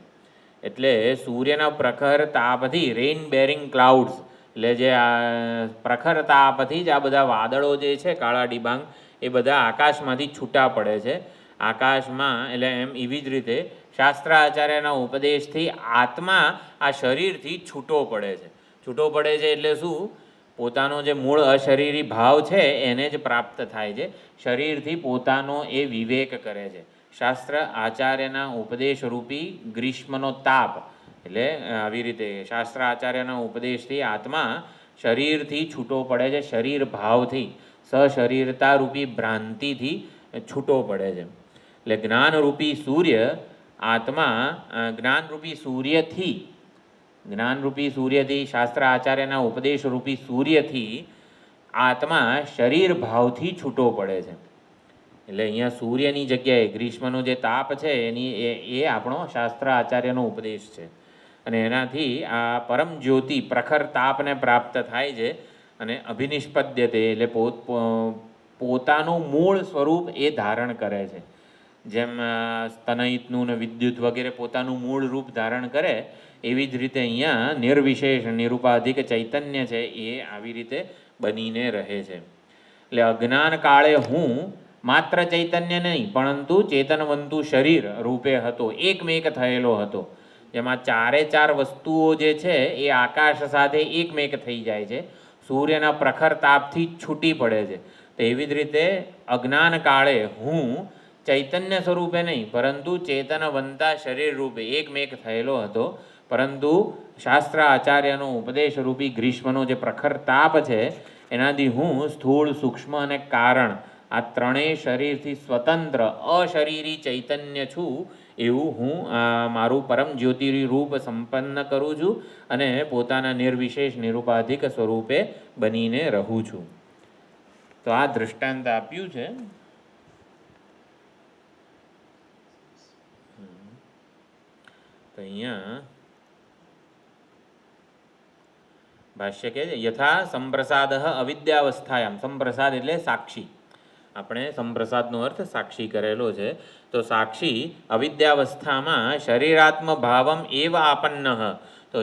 એટલે સૂર્યના પ્રખર તાપથી, રેઇન બેરિંગ ક્લાઉડ્સ, એટલે જે આ પ્રખર તાપથી જ આ બધા વાદળો જે છે કાળા ડિબાંગ, એ બધા આકાશમાંથી છૂટા પડે છે આકાશમાં. એટલે એમ એવી જ રીતે શાસ્ત્ર આચાર્યના ઉપદેશથી આત્મા આ શરીરથી છૂટો પડે છે. છૂટો પડે છે એટલે શું? પોતાનો જે મૂળ અશરીરી ભાવ છે એને જ પ્રાપ્ત થાય છે. શરીરથી પોતાનો એ વિવેક કરે છે. શાસ્ત્ર આચાર્યના ઉપદેશરૂપી ગ્રીષ્મનો તાપ, એટલે આવી રીતે શાસ્ત્ર આચાર્યના ઉપદેશથી આત્મા શરીરથી છૂટો પડે છે, શરીર ભાવથી, સશરીરતારૂપી ભ્રાંતિથી છૂટો પડે છે. એટલે જ્ઞાનરૂપી સૂર્ય, આત્મા જ્ઞાનરૂપી સૂર્યથી, શાસ્ત્ર આચાર્યના ઉપદેશરૂપી સૂર્યથી આત્મા શરીર ભાવથી છૂટો પડે છે. એટલે અહીંયા સૂર્યની જગ્યાએ ગ્રીષ્મનો જે તાપ છે એ આપણો શાસ્ત્ર આચાર્યનો ઉપદેશ છે. અને એનાથી આ પરમ જ્યોતિ પ્રખર તાપને પ્રાપ્ત થાય છે. અને અભિનિષ્પદ્યતે, એટલે પોતાનું મૂળ સ્વરૂપ એ ધારણ કરે છે. જેમ સ્તનહિતનું ને વિદ્યુત વગેરે પોતાનું મૂળ રૂપ ધારણ કરે, એવી જ રીતે અહીંયા નિર્વિશેષ નિરુપાધિક ચૈતન્ય છે એ આવી રીતે બનીને રહે છે. એટલે અજ્ઞાન કાળે હું માત્ર ચૈતન્ય નહીં પરંતુ ચેતનવંતુ શરીર રૂપે હતો, એકમેક થયેલો હતો. જેમાં ચારે ચાર વસ્તુઓ જે છે એ આકાશ સાથે એકમેક થઈ જાય છે, સૂર્યના પ્રખર તાપથી છૂટી પડે છે. તો એવી જ રીતે અજ્ઞાન કાળે હું ચૈતન્ય સ્વરૂપે નહીં પરંતુ ચેતનવંતા શરીર રૂપે એકમેક થયેલો હતો. પરંતુ શાસ્ત્ર આચાર્યનો ઉપદેશ રૂપી ગ્રીષ્મનો જે પ્રખર તાપ છે એનાથી હું સ્થૂળ, સૂક્ષ્મ અને કારણ આ ત્રણેય શરીરથી સ્વતંત્ર અશરીરી ચૈતન્ય છું એવું હું મારું પરમ જ્યોતિરી રૂપ સંપન્ન કરું છું અને પોતાના નિર્વિશેષ નિરુપાધિક સ્વરૂપે બનીને રહું છું. તો આ દૃષ્ટાંત આપ્યું છે. તો અહીંયા ભાષ્ય કહે છે યથા સંપ્રસાદ અવિદ્યાવસ્થાયામ. સંપ્રસાદ એટલે સાક્ષી. આપણે સંપ્રસાદનો અર્થ સાક્ષી કરેલો છે. તો સાક્ષી અવિદ્યાવસ્થામાં શરીરાત્મ ભાવમ એવ આપન્ન. તો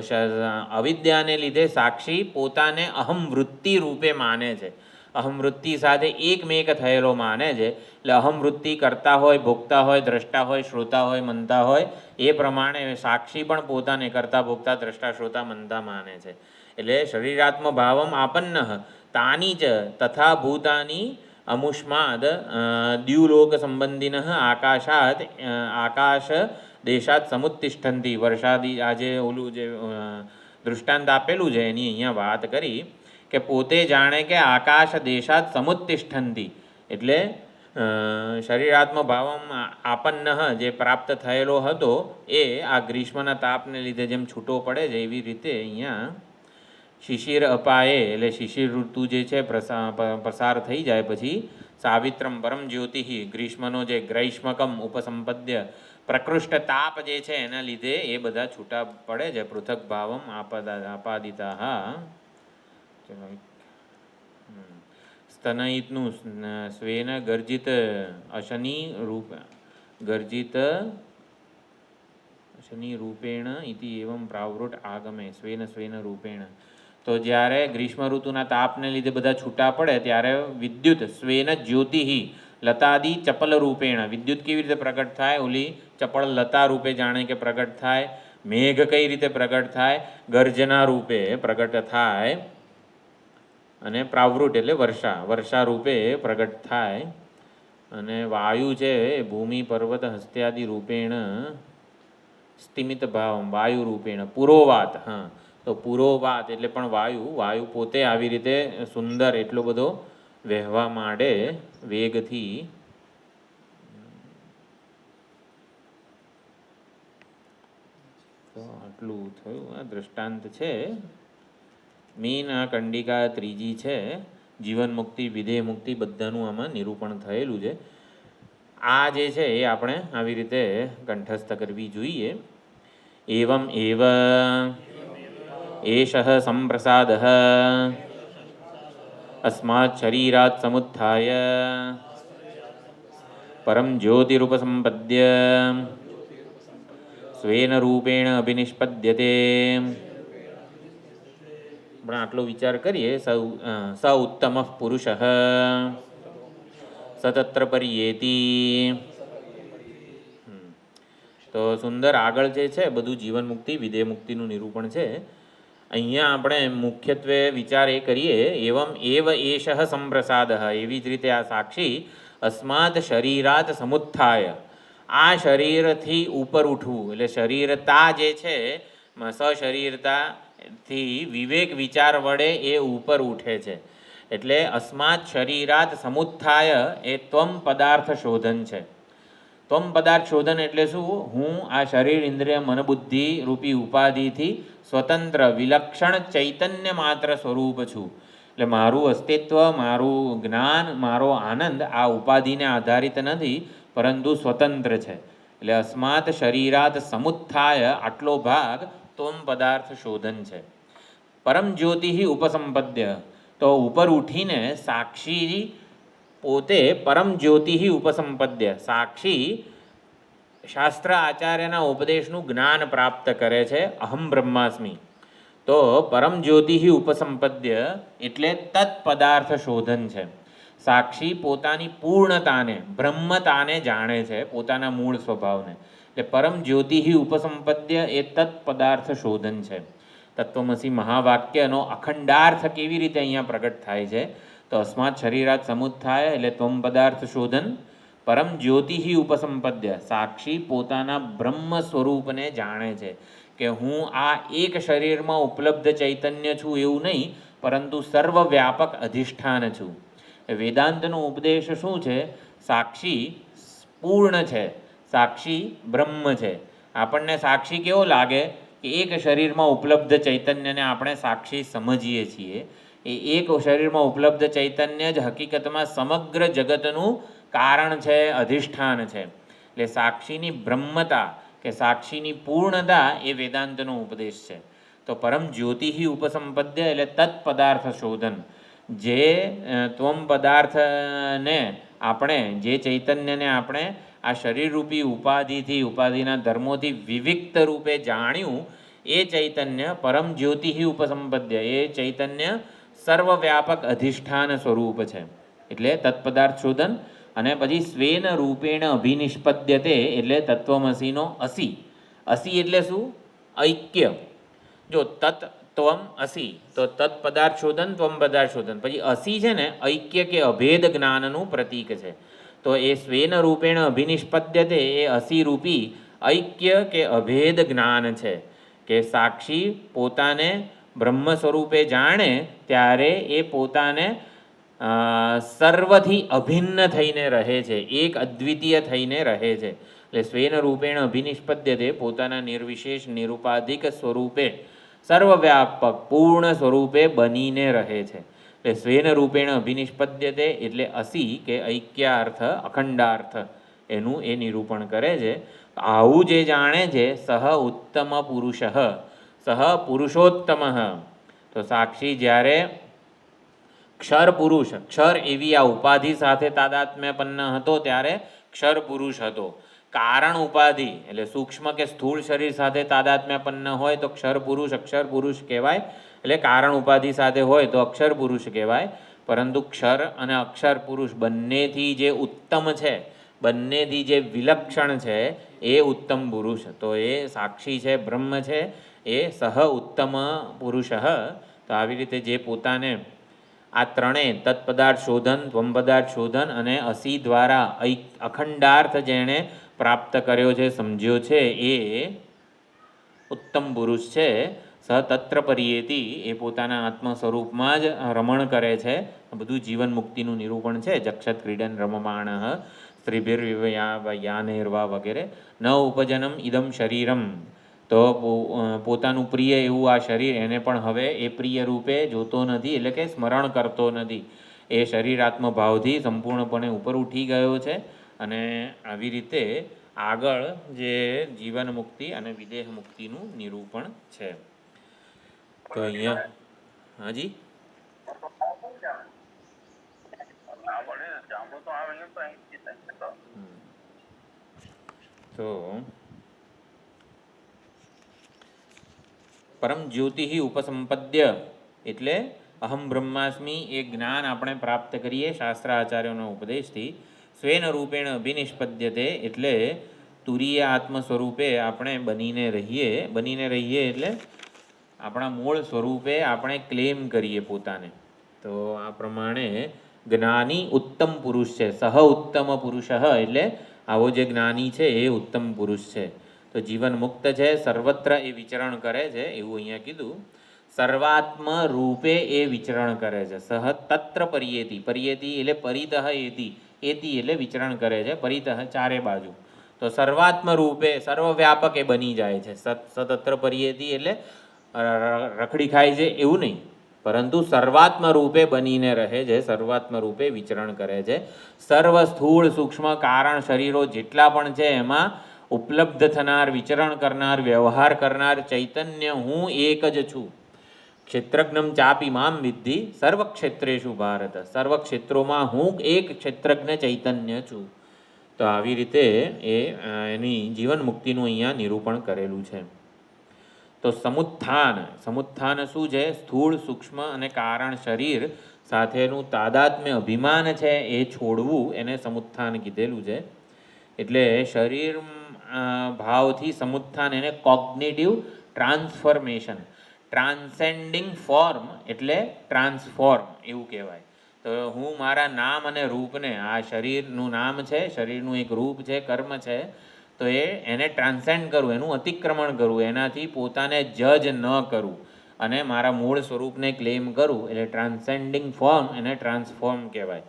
અવિદ્યાને લીધે સાક્ષી પોતાને અહમ વૃત્તિ રૂપે માને છે, અહમ વૃત્તિ સાથે એકમેક થયેલો માને છે. એટલે અહમ વૃત્તિ કરતા હોય, ભોગતા હોય, દ્રષ્ટા હોય, શ્રોતા હોય, મનતા હોય એ પ્રમાણે સાક્ષી પણ પોતાને કરતા, ભોગતા, દ્રષ્ટા, શ્રોતા, મનતા માને છે. એટલે શરીરાત્મ ભાવમ આપન્ન તાની ચ તથા ભૂતાની અમુષ્માદ દ્યુલોક સંબંધિન આકાશાત આકાશ દેશાત સમુત્તિષ્ઠંતી. વર્ષાદી આજે ઓલું જે દૃષ્ટાંત આપેલું છે એની અહીંયા વાત કરી કે પોતે જાણે કે આકાશ દેશાત સમુત્તિષ્ઠંતી. એટલે શરીરાત્મ ભાવમ આપન્ન જે પ્રાપ્ત થયેલો હતો એ આ ગ્રીષ્મના તાપને લીધે જેમ છૂટો પડે છે એવી રીતે અહીંયા શિશિર અપાયે એટલે શિશિર ઋતુ જે છે પસાર થઈ જાય પછી સાવિત્રમ પરમ જ્યોતિ ગ્રીષ્મનો જે ગ્રૈષ્મકમ ઉપસંપદ્ય પ્રકૃષ્ટ તાપ જે છે એના લીધે એ બધા છૂટા પડે છે. પૃથક ભાવમ આપાદિતા. સ્તનયિતનું સ્વેન ગર્જિત અશની રૂપ ગર્જિત અશની રૂપેણ ઇતિ એવમ પ્રાવૃટ આગમે સ્વેન સ્વેન રૂપેણ. તો જ્યારે ગ્રીષ્મ ઋતુના તાપને લીધે બધા છૂટા પડે ત્યારે વિદ્યુત સ્વેન જ્યોતિ લતાદી ચપલ રૂપેણ. વિદ્યુત કેવી રીતે પ્રગટ થાય? ઓલી ચપળ લતા રૂપે જાણે કે પ્રગટ થાય. મેઘ કઈ રીતે પ્રગટ થાય? ગર્જના રૂપે પ્રગટ થાય. અને પ્રાવૃટ એટલે વર્ષા, વર્ષા રૂપે પ્રગટ થાય. અને વાયુ છે ભૂમિ પર્વત હસ્ત્યાદિ રૂપેણ સ્થિમિત ભાવ વાયુ રૂપેણ. પુરોવાત. હા, તો પુરોવાત એટલે પણ વાયુ, વાયુ પોતે આવી રીતે સુંદર એટલો બધો વહેવા માંડે વેગથી. તો આટલું થયું. આ દૃષ્ટાંત છે. મેન આ કંડિકા ત્રીજી છે. જીવન મુક્તિ, વિધેય મુક્તિ બધાનું આમાં નિરૂપણ થયેલું છે. આ જે છે એ આપણે આવી રીતે કંઠસ્થ કરવી જોઈએ. એવમ એવ એષઃ સંપ્રસાદઃ अस्मात् शरीरात् समुत्थाय परम ज्योतिरुपसंपद्य स्वेन रूपेण अभिनिष्पद्यते. આપણે આટલો વિચાર કરીએ. સ ઉત્તમ પુરુષ સતત્ર પર્યેતિ. તો સુંદર આગળ જે છે બધું જીવન મુક્તિ, વિધેય મુક્તિનું નિરૂપણ છે. અહીંયા આપણે મુખ્યત્વે વિચાર એ કરીએ એવમ એવ એષઃ સંપ્રસાદ. એવી જ રીતે આ સાક્ષી અસ્માત શરીરાત સમુત્થાય, આ શરીરથી ઉપર ઉઠવું એટલે શરીરતા જે છે સશરીરતાથી વિવેક વિચાર વડે એ ઉપર ઉઠે છે. એટલે અસ્માત શરીરાત સમુત્થાય એ ત્વમ પદાર્થ શોધન છે. ત્વમ પદાર્થ શોધન એટલે શું? હું આ શરીર, ઇન્દ્રિય, મનબુદ્ધિ રૂપી ઉપાધિથી સ્વતંત્ર વિલક્ષણ ચૈતન્ય માત્ર સ્વરૂપ છું. એટલે મારું અસ્તિત્વ, મારું જ્ઞાન, મારો આનંદ આ ઉપાધિને આધારિત નથી પરંતુ સ્વતંત્ર છે. એટલે અસ્માત શરીરાત સમુત્થાય આટલો ભાગ ત્વમ પદાર્થ શોધન છે. પરમ જ્યોતિ ઉપસંપદ્ય. તો ઉપર ઉઠીને સાક્ષી પોતે પરમ જ્યોતિ ઉપસંપદ્ય, સાક્ષી શાસ્ત્ર આચાર્યના ઉપદેશનું જ્ઞાન પ્રાપ્ત કરે છે. અહમ બ્રહ્માસ્મિ. તો પરમ જ્યોતિ ઉપસંપદ્ય એટલે તત્પદાર્થ શોધન છે. સાક્ષી પોતાની પૂર્ણતાને, બ્રહ્મતાને જાણે છે, પોતાના મૂળ સ્વભાવને. એટલે પરમ જ્યોતિ ઉપસંપદ્ય એ તત્પદાર્થ શોધન છે. તત્વમસી મહાવાક્યનો અખંડાર્થ કેવી રીતે અહીંયા પ્રગટ થાય છે? તો અસ્માત શરીરાત સમુત્થાય એટલે ત્વમ પદાર્થ શોધન. પરમ જ્યોતિ ઉપસંપદ્ય, સાક્ષી પોતાના બ્રહ્મ સ્વરૂપને જાણે છે કે હું આ એક શરીરમાં ઉપલબ્ધ ચૈતન્ય છું એવું નહીં, પરંતુ સર્વવ્યાપક અધિષ્ઠાન છું. વેદાંતનો ઉપદેશ શું છે? સાક્ષી પૂર્ણ છે, સાક્ષી બ્રહ્મ છે. આપણને સાક્ષી કેવો લાગે કે એક શરીરમાં ઉપલબ્ધ ચૈતન્યને આપણે સાક્ષી સમજીએ છીએ. એ એક શરીરમાં ઉપલબ્ધ ચૈતન્ય જ હકીકતમાં સમગ્ર જગતનું કારણ છે, અધિષ્ઠાન છે. એટલે સાક્ષીની બ્રહ્મતા કે સાક્ષીની પૂર્ણતા એ વેદાંતનો ઉપદેશ છે. તો પરમ જ્યોતિ ઉપસંપદ્ય એટલે તત્પદાર્થ શોધન. જે ત્વમ પદાર્થને આપણે, જે ચૈતન્યને આપણે આ શરીરરૂપી ઉપાધિથી, ઉપાધિના ધર્મોથી વિવિક્ત રૂપે જાણ્યું, એ ચૈતન્ય પરમ જ્યોતિ ઉપસંપદ્ય, એ ચૈતન્ય સર્વવ્યાપક અધિષ્ઠાન સ્વરૂપ છે. એટલે તત્પદાર્થ શોધન. અને પછી સ્વેન રૂપેણ અભિનિષ્પદ્યતે એટલે તત્વમસીનો અસી. અસી એટલે શું? ઐક્ય. જો તત્ ત્વમ અસી, તો તત્પદાર્થ શોધન, ત્વમ પદાર્થ શોધન. પછી અસી છે ને, ઐક્ય કે અભેદ જ્ઞાનનું પ્રતીક છે. તો એ સ્વેન રૂપેણ અભિનિષ્પદ્યતે એ અસી રૂપી ઐક્ય કે અભેદ જ્ઞાન છે. કે સાક્ષી પોતાને બ્રહ્મ સ્વરૂપે જાણે ત્યારે એ પોતાને સર્વથી અભિન્ન થઈને રહે છે, એક અદ્વિતીય થઈને રહે છે. એટલે સ્વેન રૂપેણ અભિનિષ્પદ્યતે પોતાના નિર્વિશેષ નિરુપાધિક સ્વરૂપે સર્વવ્યાપક પૂર્ણ સ્વરૂપે બનીને રહે છે. એટલે સ્વેન રૂપેણ અભિનિષ્પદ્યતે એટલે અસી કે ઐક્યાર્થ, અખંડાર્થ, એનું એ નિરૂપણ કરે છે. આવું જે જાણે છે, સહ ઉત્તમ પુરુષ, સહ પુરુષોત્તમ. તો સાક્ષી જ્યારે ક્ષર પુરુષ, ક્ષર એવી આ ઉપાધિ સાથે તાદાત્મ્યપન્ન હતો ત્યારે ક્ષર પુરુષ હતો. કારણ ઉપાધિ એટલે સૂક્ષ્મ કે સ્થૂળ શરીર સાથે તાદાત્મ્યપન્ન હોય તો ક્ષર પુરુષ, અક્ષર પુરુષ કહેવાય. એટલે કારણ ઉપાધિ સાથે હોય તો અક્ષર પુરુષ કહેવાય. પરંતુ ક્ષર અને અક્ષર પુરુષ બંનેથી જે ઉત્તમ છે, બંનેથી જે વિલક્ષણ છે, એ ઉત્તમ પુરુષ. તો એ સાક્ષી છે, બ્રહ્મ છે, એ સહ ઉત્તમ પુરુષ. તો આવી રીતે જે પોતાને આ ત્રણેય તત્પદાર્થ શોધન, ત્વમ પદાર્થ શોધન અને અસી દ્વારા અખંડાર્થ જેણે પ્રાપ્ત કર્યો છે, સમજ્યો છે, એ ઉત્તમ પુરુષ છે. સ તત્ર પર્યેતિ એ પોતાના આત્મ સ્વરૂપમાં જ રમણ કરે છે. બધું જીવન મુક્તિનું નિરૂપણ છે. જક્ષત ક્રીડન રમમાણ સ્ત્રીભિર્યાનેર્વા વગેરે. ન ઉપજનમ ઇદમ શરીરમ, તો પોતાનું પ્રિય એવું આ શરીર એને પણ હવે એ પ્રિય રૂપે જોતો નથી, એટલે કે સ્મરણ કરતો નથી. એ શરીરાત્મ ભાવથી સંપૂર્ણપણે ઉપર ઉઠી ગયો છે. અને આવી રીતે આગળ જે જીવન મુક્તિ અને વિદેહ મુક્તિનું નિરૂપણ છે. તો અહીંયા હાજી તો પરમ જ્યોતિ ઉપસંપદ્ય એટલે અહમ બ્રહ્માસ્મિ એ જ્ઞાન આપણે પ્રાપ્ત કરીએ શાસ્ત્રાચાર્યોના ઉપદેશથી. સ્વેન રૂપેણ અભિનિષ્પદ્યતે એટલે તુરીય આત્મ સ્વરૂપે આપણે બનીને રહીએ એટલે આપણા મૂળ સ્વરૂપે આપણે ક્લેમ કરીએ પોતાને. તો આ પ્રમાણે જ્ઞાની ઉત્તમ પુરુષ છે. સહ ઉત્તમ પુરુષ એટલે આવો જે જ્ઞાની છે એ ઉત્તમ પુરુષ છે. તો જીવન મુક્ત છે, સર્વત્ર એ વિચરણ કરે છે, એવું અહીંયા કીધું. સર્વાત્મ રૂપે એ વિચરણ કરે છે. સહ તત્ર પર્યેતિ, પર્યેતિ એટલે પરિતઃ એતિ, એતિ એટલે વિચરણ કરે છે, પરિતઃ ચારે બાજુ. તો સર્વાત્મ રૂપે સર્વવ્યાપક એ બની જાય છે. સતત્ર પર્યેતિ એટલે રખડી ખાય છે એવું નહીં, પરંતુ સર્વાત્મ રૂપે બનીને રહે છે, સર્વાત્મ રૂપે વિચરણ કરે છે. સર્વ સ્થૂળ સૂક્ષ્મ કારણ શરીરો જેટલા પણ છે એમાં ઉપલબ્ધ થનાર, વિચરણ કરનાર, વ્યવહાર કરનાર ચૈતન્ય હું એક જ છું. ક્ષેત્રજ્ઞમ ચાપી મામ વિદ્ધિ સર્વક્ષેત્રેષુ ભારત, સર્વ ક્ષેત્રોમાં હું એક ક્ષેત્રજ્ઞ ચૈતન્ય છું. તો આવી રીતે એની જીવન મુક્તિનું અહીંયા નિરૂપણ કરેલું છે. તો સમુત્થાન, સમુત્થાન શું છે? સ્થૂળ, સૂક્ષ્મ અને કારણ શરીર સાથેનું તાદાત્મ્ય અભિમાન છે એ છોડવું, એને સમુત્થાન કીધેલું છે. એટલે શરીર ભાવથી સમુત્થાન, એને કોગ્નિટિવ ટ્રાન્સફોર્મેશન, ટ્રાન્સેન્ડિંગ ફોર્મ એટલે ટ્રાન્સફોર્મ એવું કહેવાય. તો હું મારા નામ અને રૂપને, આ શરીરનું નામ છે, શરીરનું એક રૂપ છે, કર્મ છે, તો એને ટ્રાન્સેન્ડ કરવું, એનું અતિક્રમણ કરવું, એનાથી પોતાને જજ ન કરવું અને મારા મૂળ સ્વરૂપને ક્લેમ કરવું, એટલે ટ્રાન્સેન્ડિંગ ફોર્મ, એને ટ્રાન્સફોર્મ કહેવાય.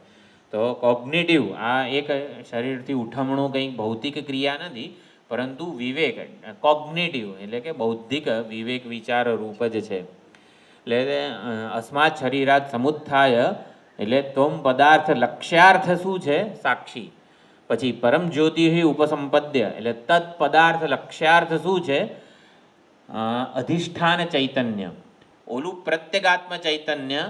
તો કોગ્નિટિવ, આ એક શરીરથી ઉઠમણું કંઈક ભૌતિક ક્રિયા નથી, પરંતુ વિવેક, કોગ્નિટિવ એટલે કે બૌદ્ધિક વિવેક વિચાર રૂપ જ છે. એટલે અસ્માત શરીરાત સમુત્થાય એટલે તોમ પદાર્થ લક્ષ્યાર્થ શું છે? સાક્ષી. પછી પરમ જ્યોતિ ઉપસંપદ્ય એટલે તત્ પદાર્થ લક્ષ્યાર્થ શું છે? અધિષ્ઠાન ચૈતન્ય. ઓલું પ્રત્યેગાત્મ ચૈતન્ય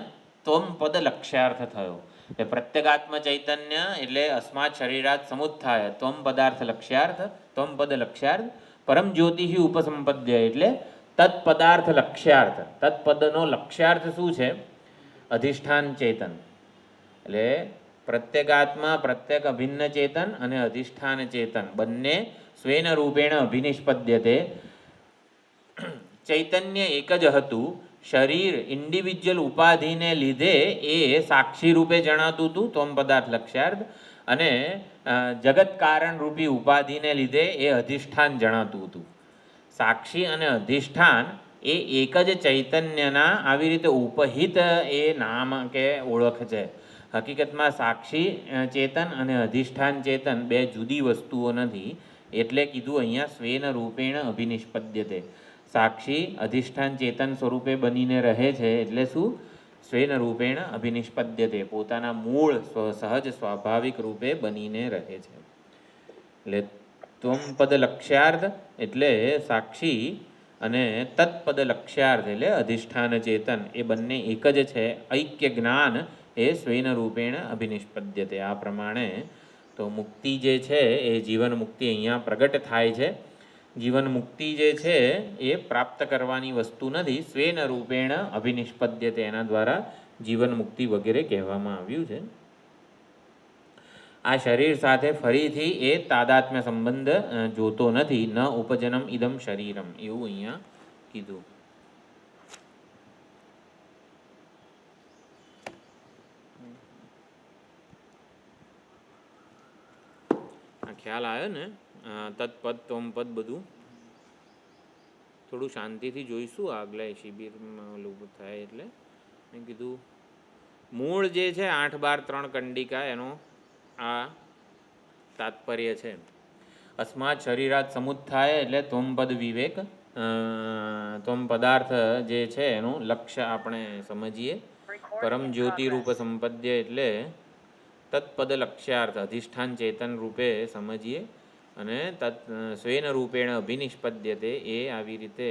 તોમ પદ લક્ષ્યાર્થ થયો. એ પ્રત્યેગાત્મ ચૈતન્ય એટલે અસ્માત શરીરાત સમુત્થાય તોમ પદાર્થ લક્ષ્યાર્થ, તોમ પદ લક્ષ્યાર્થ. પરમ જ્યોતિ ઉપસંપદ્ય એટલે તત્પદાર્થ લક્ષ્યાર્થ. તત્પદનો લક્ષ્યાર્થ શું છે? અધિષ્ઠાન ચેતન. એટલે પ્રત્યેગાત્મા, પ્રત્યેક અભિન્ન ચેતન અને અધિષ્ઠાન ચેતન બંને સ્વેન રૂપેણ અભિનિષ્પદ્યતે. ચૈતન્ય એક જ હતું, શરીર ઇન્ડિવિજ્યુઅલ ઉપાધિને લીધે એ સાક્ષી રૂપે જણાતું હતું, તોમ પદાર્થ લક્ષ્યાર્થ, અને જગત કારણ રૂપી ઉપાધિને લીધે એ અધિષ્ઠાન જણાતું હતું. સાક્ષી અને અધિષ્ઠાન એ એક જ ચૈતન્યના આવી રીતે ઉપહિત એ નામ કે ઓળખ છે. હકીકતમાં સાક્ષી ચેતન અને અધિષ્ઠાન ચેતન બે જુદી વસ્તુઓ નથી, એટલે કીધું અહીંયા સ્વેન રૂપેણ અભિનિષ્પદ્યતે. સાક્ષી અધિષ્ઠાન ચેતન સ્વરૂપે બનીને રહે છે, એટલે શું? સ્વેન રૂપેણ અભિનિષ્પદ્યતે, પોતાના મૂળ સહજ સ્વાભાવિક રૂપે બનીને રહે છે. એટલે ત્વમ પદ લક્ષ્યાર્થ એટલે સાક્ષી અને તત્પદ લક્ષ્યાર્થ એટલે અધિષ્ઠાન ચેતન, એ બંને એક જ છે. ઐક્ય જ્ઞાન એ સ્વેન રૂપેણ અભિનિષ્પદ્યતે. આ પ્રમાણે તો મુક્તિ જે છે એ જીવન મુક્તિ અહીંયા પ્રગટ થાય છે. જીવન મુક્તિ જે છે એ પ્રાપ્ત કરવાની વસ્તુ નથી, સ્વેન રૂપેણ અભિનિષ્પદ્યતે, એના દ્વારા જીવન મુક્તિ વગેરે કહેવામાં આવ્યું છે. આ શરીર સાથે ફરીથી એ તાદાત્મ્ય સંબંધ જોતો નથી. ન ઉપજનમ ઇદમ શરીરમ, એવું અહીંયા કીધું. ખ્યાલ આવ્યો ને? તત્પદ તોમપદ બધું થોડું શાંતિથી જોઈશું. આગલા શિબિરમાં ઓલું થાય એટલે મેં કીધું મૂળ જે છે 8, 12, 3 કંડિકા એનો આ તાત્પર્ય છે. અસ્માત શરીરાત સમુત્થાય એટલે તોમપદ વિવેક, તોમ પદાર્થ જે છે એનું લક્ષ્ય આપણે સમજીએ. પરમ જ્યોતિ રૂપ સંપદ્ય એટલે તત્પદ લક્ષ્યાર્થ અધિષ્ઠાન ચેતન રૂપે સમજીએ, અને સ્વેન રૂપેણ અભિનિષ્પદ્યતે એ આવી રીતે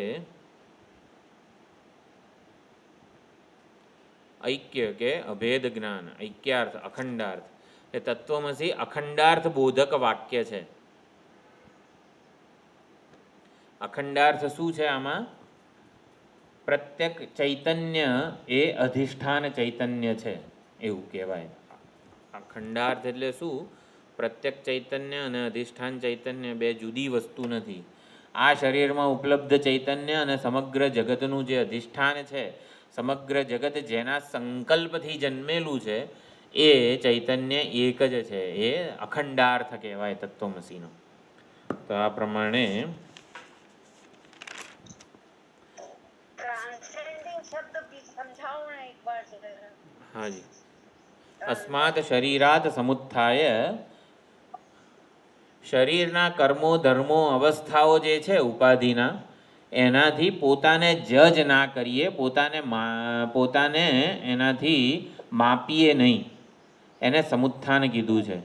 ઐક્ય કે અભેદ જ્ઞાન, ઐક્યાર્થ અખંડાર્થ. એ તત્વમસી અખંડાર્થ બોધક વાક્ય છે. અખંડાર્થ શું છે આમાં? પ્રત્યેક ચૈતન્ય એ અધિષ્ઠાન ચૈતન્ય છે એવું કહેવાય. અખંડાર્થ એટલે શું? પ્રત્યેક ચૈતન્ય અને અધિષ્ઠાન ચૈતન્ય બે જુદી વસ્તુ નથી. આ શરીરમાં ઉપલબ્ધ ચૈતન્ય અને સમગ્ર જગતનું જે અધિષ્ઠાન છે, સમગ્ર જગત જેના સંકલ્પથી જન્મેલું છે, એ ચૈતન્ય એક જ છે. એ અખંડાર્થ કહેવાય તત્વમસીનો. તો આ પ્રમાણે હાજી અસ્માત શરીરાત સમુત્થાય, શરીરના કર્મો ધર્મો અવસ્થાઓ જે છે ઉપાધિના, એનાથી પોતાને જજ ના કરીએ, પોતાને એનાથી માપીએ નહીં, એને સમુત્થાન કીધું છે.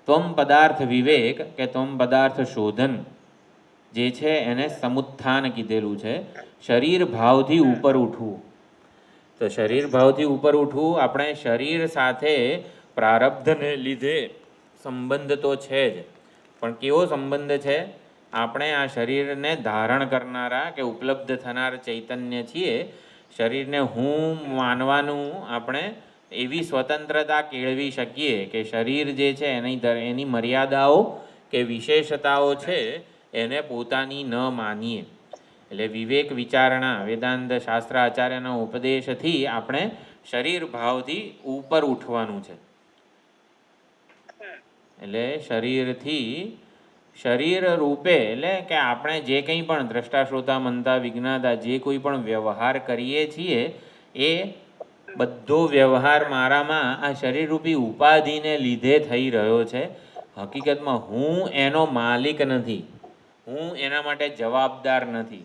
ત્વમ પદાર્થ વિવેક કે ત્વમ પદાર્થ શોધન જે છે એને સમુત્થાન કીધેલું છે. શરીર ભાવથી ઉપર ઉઠવું. તો શરીર ભાવથી ઉપર ઉઠવું, આપણે શરીર સાથે પ્રારબ્ધને લીધે સંબંધ તો છે જ, પણ કેવો સંબંધ છે આપણે આ શરીરને ધારણ કરનારા કે ઉપલબ્ધ થનાર ચૈતન્ય છીએ. શરીરને હું માનવાનું આપણે એવી સ્વતંત્રતા કેળવી શકીએ કે શરીર જે છે એની મર્યાદાઓ કે વિશેષતાઓ છે એને પોતાની ન માનીએ. એટલે વિવેક વિચારણા વેદાંત શાસ્ત્ર આચાર્યના ઉપદેશથી આપણે શરીર ભાવથી ઉપર ઉઠવાનું છે. એટલે શરીર રૂપે એટલે કે આપણે જે કંઈ પણ દ્રષ્ટા શ્રોતા મનતા વિજ્ઞાતા જે કોઈ પણ વ્યવહાર કરીએ છીએ એ બધો વ્યવહાર મારામાં આ શરીરરૂપી ઉપાધિને લીધે થઈ રહ્યો છે. હકીકતમાં હું એનો માલિક નથી, હું એના માટે જવાબદાર નથી.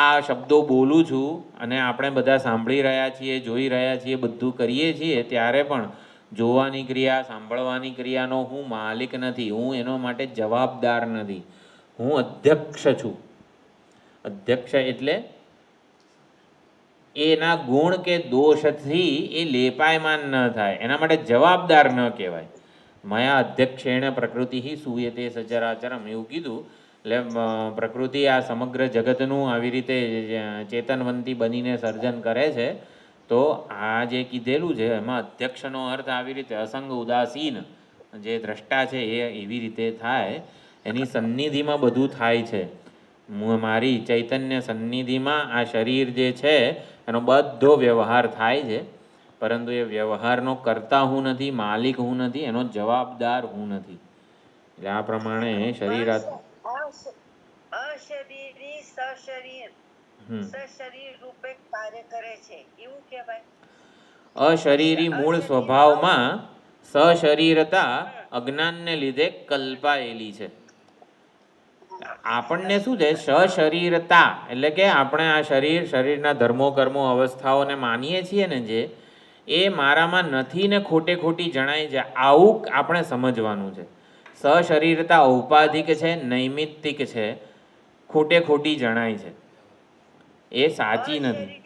આ શબ્દો બોલું છું અને આપણે બધા સાંભળી રહ્યા છીએ, જોઈ રહ્યા છીએ, બધું કરીએ છીએ, ત્યારે પણ જોવાની ક્રિયા, સાંભળવાની ક્રિયાનો હું માલિક નથી, હું એનો માટે જવાબદાર નથી. હું અધ્યક્ષ છું. અધ્યક્ષ એટલે એના ગુણ કે દોષથી એ લેપાયમાન ન થાય, એના માટે જવાબદાર ન કહેવાય. મયા અધ્યક્ષેણ પ્રકૃતિ સૂયતે સચરાચરમ એવું કીધું. એટલે પ્રકૃતિ આ સમગ્ર જગતનું આવી રીતે ચેતનવંતી બનીને સર્જન કરે છે. તો આ જે કીધેલું છે એમાં અધ્યક્ષનો અર્થ આવી રીતે અસંગ ઉદાસીન જે દ્રષ્ટા છે એ એવી રીતે થાય, એની સન્નિધિમાં બધું થાય છે. મારી ચૈતન્ય સન્નિધિમાં આ શરીર જે છે એનો બધો વ્યવહાર થાય છે, પરંતુ એ વ્યવહારનો કરતા હું નથી, માલિક હું નથી, એનો જવાબદાર હું નથી. એટલે આ પ્રમાણે શરીર અશરીરી મૂળ સ્વભાવમાં સશરીરતા અજ્ઞાનને લીધે કલ્પાયેલી છે. આપણને શું છે સશરીરતા એટલે કે આપણે આ શરીરના ધર્મો કર્મો અવસ્થાઓને માનીએ છીએ ને જે એ મારામાં નથી ને ખોટે ખોટી જણાય છે. આવું આપણે સમજવાનું છે. સશરીરતા ઔપાધિક છે, નૈમિત્તિક છે, ખોટે ખોટી જણાય છે, એ સાચી નથી.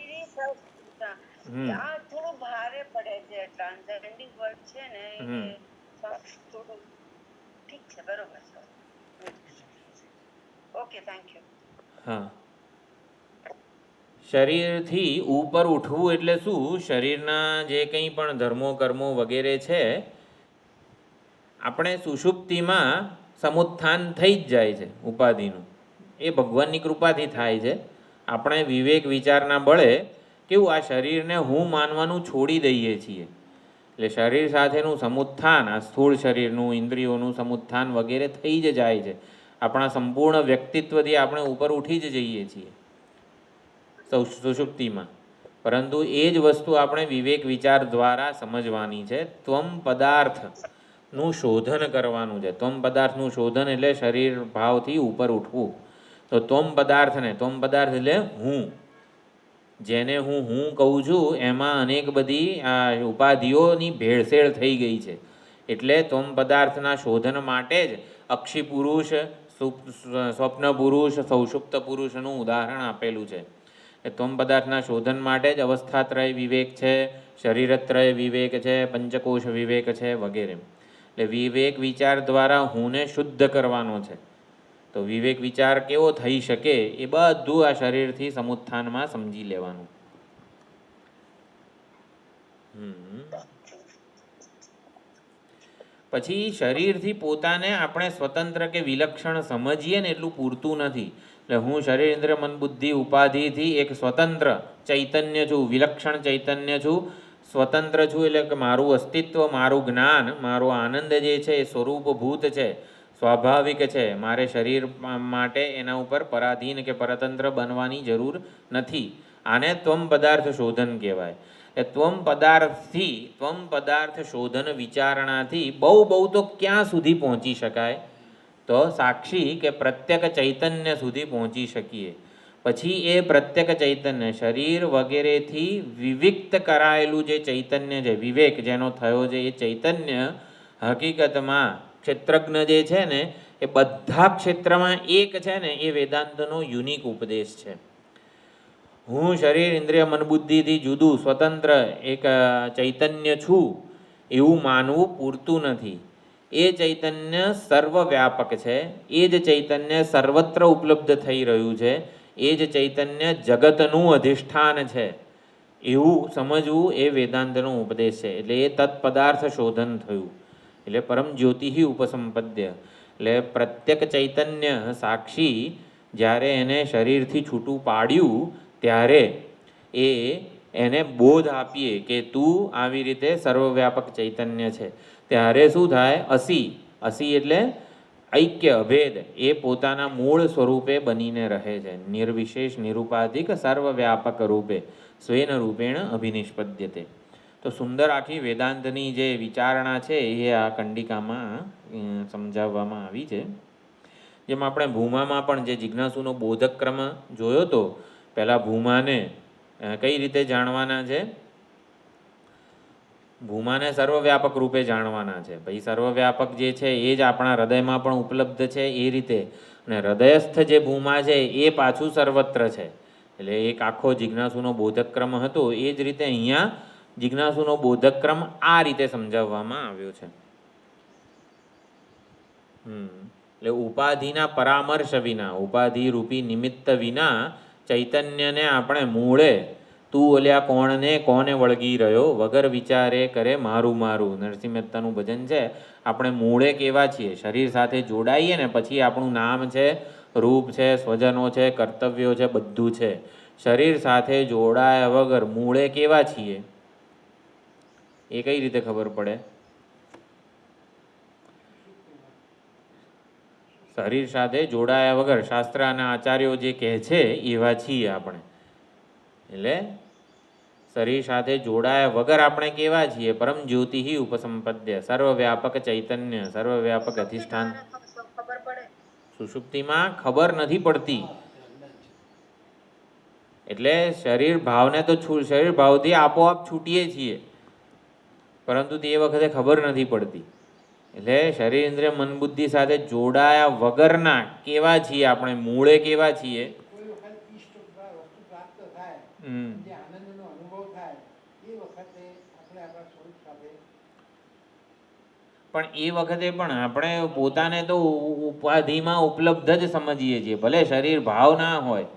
હા, શરીરથી ઉપર ઉઠવું એટલે શું? શરીરના જે કંઈ પણ ધર્મો કર્મો વગેરે છે આપણે સુષુપ્તિમાં સમુત્થાન થઈ જ જાય છે ઉપાધિનું. એ ભગવાનની કૃપાથી થાય છે. આપણે વિવેક વિચારના બળે કેવું આ શરીરને હું માનવાનું છોડી દઈએ છીએ. એટલે શરીર સાથેનું સમુત્થાન, આ સ્થૂળ શરીરનું, ઇન્દ્રિયોનું સમુત્થાન વગેરે થઈ જ જાય છે. આપણા સંપૂર્ણ વ્યક્તિત્વથી આપણે ઉપર ઉઠી જ જઈએ છીએ સુષુપ્તિમાં. પરંતુ એ જ વસ્તુ આપણે વિવેક વિચાર દ્વારા સમજવાની છે. ત્વમ પદાર્થનું શોધન કરવાનું છે. ત્વમ પદાર્થનું શોધન એટલે શરીર ભાવથી ઉપર ઉઠવું. તો ત્વમ પદાર્થને, ત્વમ પદાર્થ એટલે હું, જેને હું કહું છું એમાં અનેક બધી આ ઉપાધિઓની ભેળસેળ થઈ ગઈ છે. એટલે ત્વમ પદાર્થના શોધન માટે જ અક્ષી પુરુષ, સ્વપ્ન પુરુષ, સૌષુપ્ત પુરુષનું ઉદાહરણ આપેલું છે. ત્વમ પદાર્થના શોધન માટે જ અવસ્થાત્રય વિવેક છે, શરીરત્રય વિવેક છે, પંચકોશ વિવેક છે વગેરે. એટલે વિવેક વિચાર દ્વારા હુંને શુદ્ધ કરવાનો છે. તો વિવેક વિચાર કેવો થઈ શકે એ બધું આ શરીરથી સમુત્થાનમાં સમજી લેવાનું. પછી શરીરથી પોતાને આપણે સ્વતંત્ર કે વિલક્ષણ સમજીએ ને એટલું પૂરતું નથી. એટલે હું શરીર ઇન્દ્રિય મન બુદ્ધિ ઉપાધિથી એક સ્વતંત્ર ચૈતન્ય છું, વિલક્ષણ ચૈતન્ય છું, સ્વતંત્ર છું. એટલે કે મારું અસ્તિત્વ, મારું જ્ઞાન, મારો આનંદ જે છે એ સ્વરૂપભૂત છે, સ્વાભાવિક છે. મારે શરીર માટે એના ઉપર પરાધીન કે પરતંત્ર બનવાની જરૂર નથી. આને ત્વમ પદાર્થ શોધન કહેવાય. એ ત્વમ પદાર્થ શોધન વિચારણાથી બહુ તો ક્યાં સુધી પહોંચી શકાય? તો સાક્ષી કે પ્રત્યક ચૈતન્ય સુધી પહોંચી શકીએ. પછી એ પ્રત્યક ચૈતન્ય શરીર વગેરેથી વિવિક્ત કરાયેલું જે ચૈતન્ય છે, વિવેક જેનો થયો છે, એ ચૈતન્ય હકીકતમાં ક્ષેત્રજ્ઞ જે છે ને એ બધા ક્ષેત્રમાં એક છે ને એ વેદાંતનો યુનિક ઉપદેશ છે. હું શરીર ઇન્દ્રિય મન બુદ્ધિથી જુદું સ્વતંત્ર એક ચૈતન્ય છું એવું માનવું પૂરતું નથી. એ ચૈતન્ય સર્વવ્યાપક છે, એ જ ચૈતન્ય સર્વત્ર ઉપલબ્ધ થઈ રહ્યું છે, એ જ ચૈતન્ય જગતનું અધિષ્ઠાન છે, એવું સમજવું એ વેદાંતનો ઉપદેશ છે. એટલે એ તત્પદાર્થ શોધન થયું. એટલે પરમ જ્યોતિ ઉપસંપદ્ય, એટલે પ્રત્યેક ચૈતન્ય સાક્ષી જ્યારે એને શરીરથી છૂટું પાડ્યું ત્યારે એને બોધ આપીએ કે તું આવી રીતે સર્વવ્યાપક ચૈતન્ય છે, ત્યારે શું થાય? અસી એટલે ઐક્ય અભેદ, એ પોતાના મૂળ સ્વરૂપે બનીને રહે છે. નિર્વિશેષ નિરુપાધિક સર્વવ્યાપક રૂપે સ્વેન રૂપેણ અભિનિષ્પદ્યતે. તો સુંદર આખી વેદાંતની જે વિચારણા છે એ આ કંડિકામાં સમજાવવામાં આવી છે. જેમ આપણે ભૂમામાં પણ જે જિજ્ઞાસુનો બોધક્રમ જોયો તો, પહેલાં ભૂમાને કઈ રીતે જાણવાના છે? ભૂમાને સર્વવ્યાપક રૂપે જાણવાના છે. પછી સર્વવ્યાપક જે છે એ જ આપણા હૃદયમાં પણ ઉપલબ્ધ છે એ રીતે, અને હૃદયસ્થ જે ભૂમા છે એ પાછું સર્વત્ર છે. એટલે એક આખો જિજ્ઞાસુનો બોધક્રમ હતો, એ જ રીતે અહીંયા જિજ્ઞાસુનો બોધક્રમ આ રીતે સમજાવવામાં આવ્યો છે. એટલે ઉપાધિના પરામર્શ વિના, ઉપાધિ રૂપી નિમિત્ત વિના ચૈતન્યને આપણે મૂળે તું ઓલ્યા કોણને કોને વળગી રહ્યો વગર વિચારે કરે મારું મારું. નરસિંહ મહેતાનું ભજન છે. આપણે મૂળે કેવા છીએ? શરીર સાથે જોડાઈએ ને પછી આપણું નામ છે, રૂપ છે, સ્વજનો છે, કર્તવ્યો છે, બધું છે. શરીર સાથે જોડાયા વગર મૂળે કેવા છીએ એ કઈ રીતે ખબર પડે? શરીર સાથે જોડાયા વગર શાસ્ત્ર અને આચાર્યો જે કહે છે એવા છીએ આપણે. એટલે શરીર સાથે જોડાયા વગર આપણે કેવા છીએ? પરમ જ્યોતિ ઉપસંપદ્ય, સર્વવ્યાપક ચૈતન્ય, સર્વવ્યાપક અધિષ્ઠાન. સુષુપ્તિમાં ખબર નથી પડતી. એટલે શરીર ભાવને તો શરીર ભાવથી આપોઆપ છૂટીએ છીએ, પરંતુ તે વખતે ખબર નથી પડતી. એટલે શરીર ઇન્દ્રિય મન બુદ્ધિ સાથે જોડાયા વગરના કેવા છીએ આપણે? મૂળે કેવા છીએ? પણ એ વખતે પણ આપણે પોતાને તો ઉપાધિમાં ઉપલબ્ધ જ સમજીએ છીએ. ભલે શરીર ભાવ ના હોય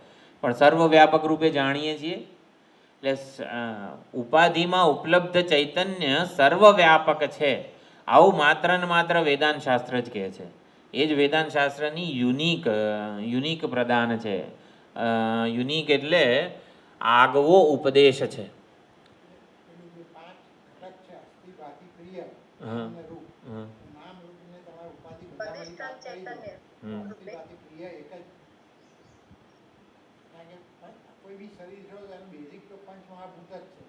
પણ સર્વવ્યાપક રૂપે જાણીએ છીએ. એટલે ઉપાધિમાં ઉપલબ્ધ ચૈતન્ય સર્વવ્યાપક છે, આવું માત્ર ને માત્ર વેદાંત શાસ્ત્ર જ કહે છે. એ જ વેદાંત શાસ્ત્રની યુનિક પ્રદાન છે. યુનિક એટલે આગવો ઉપદેશ છે.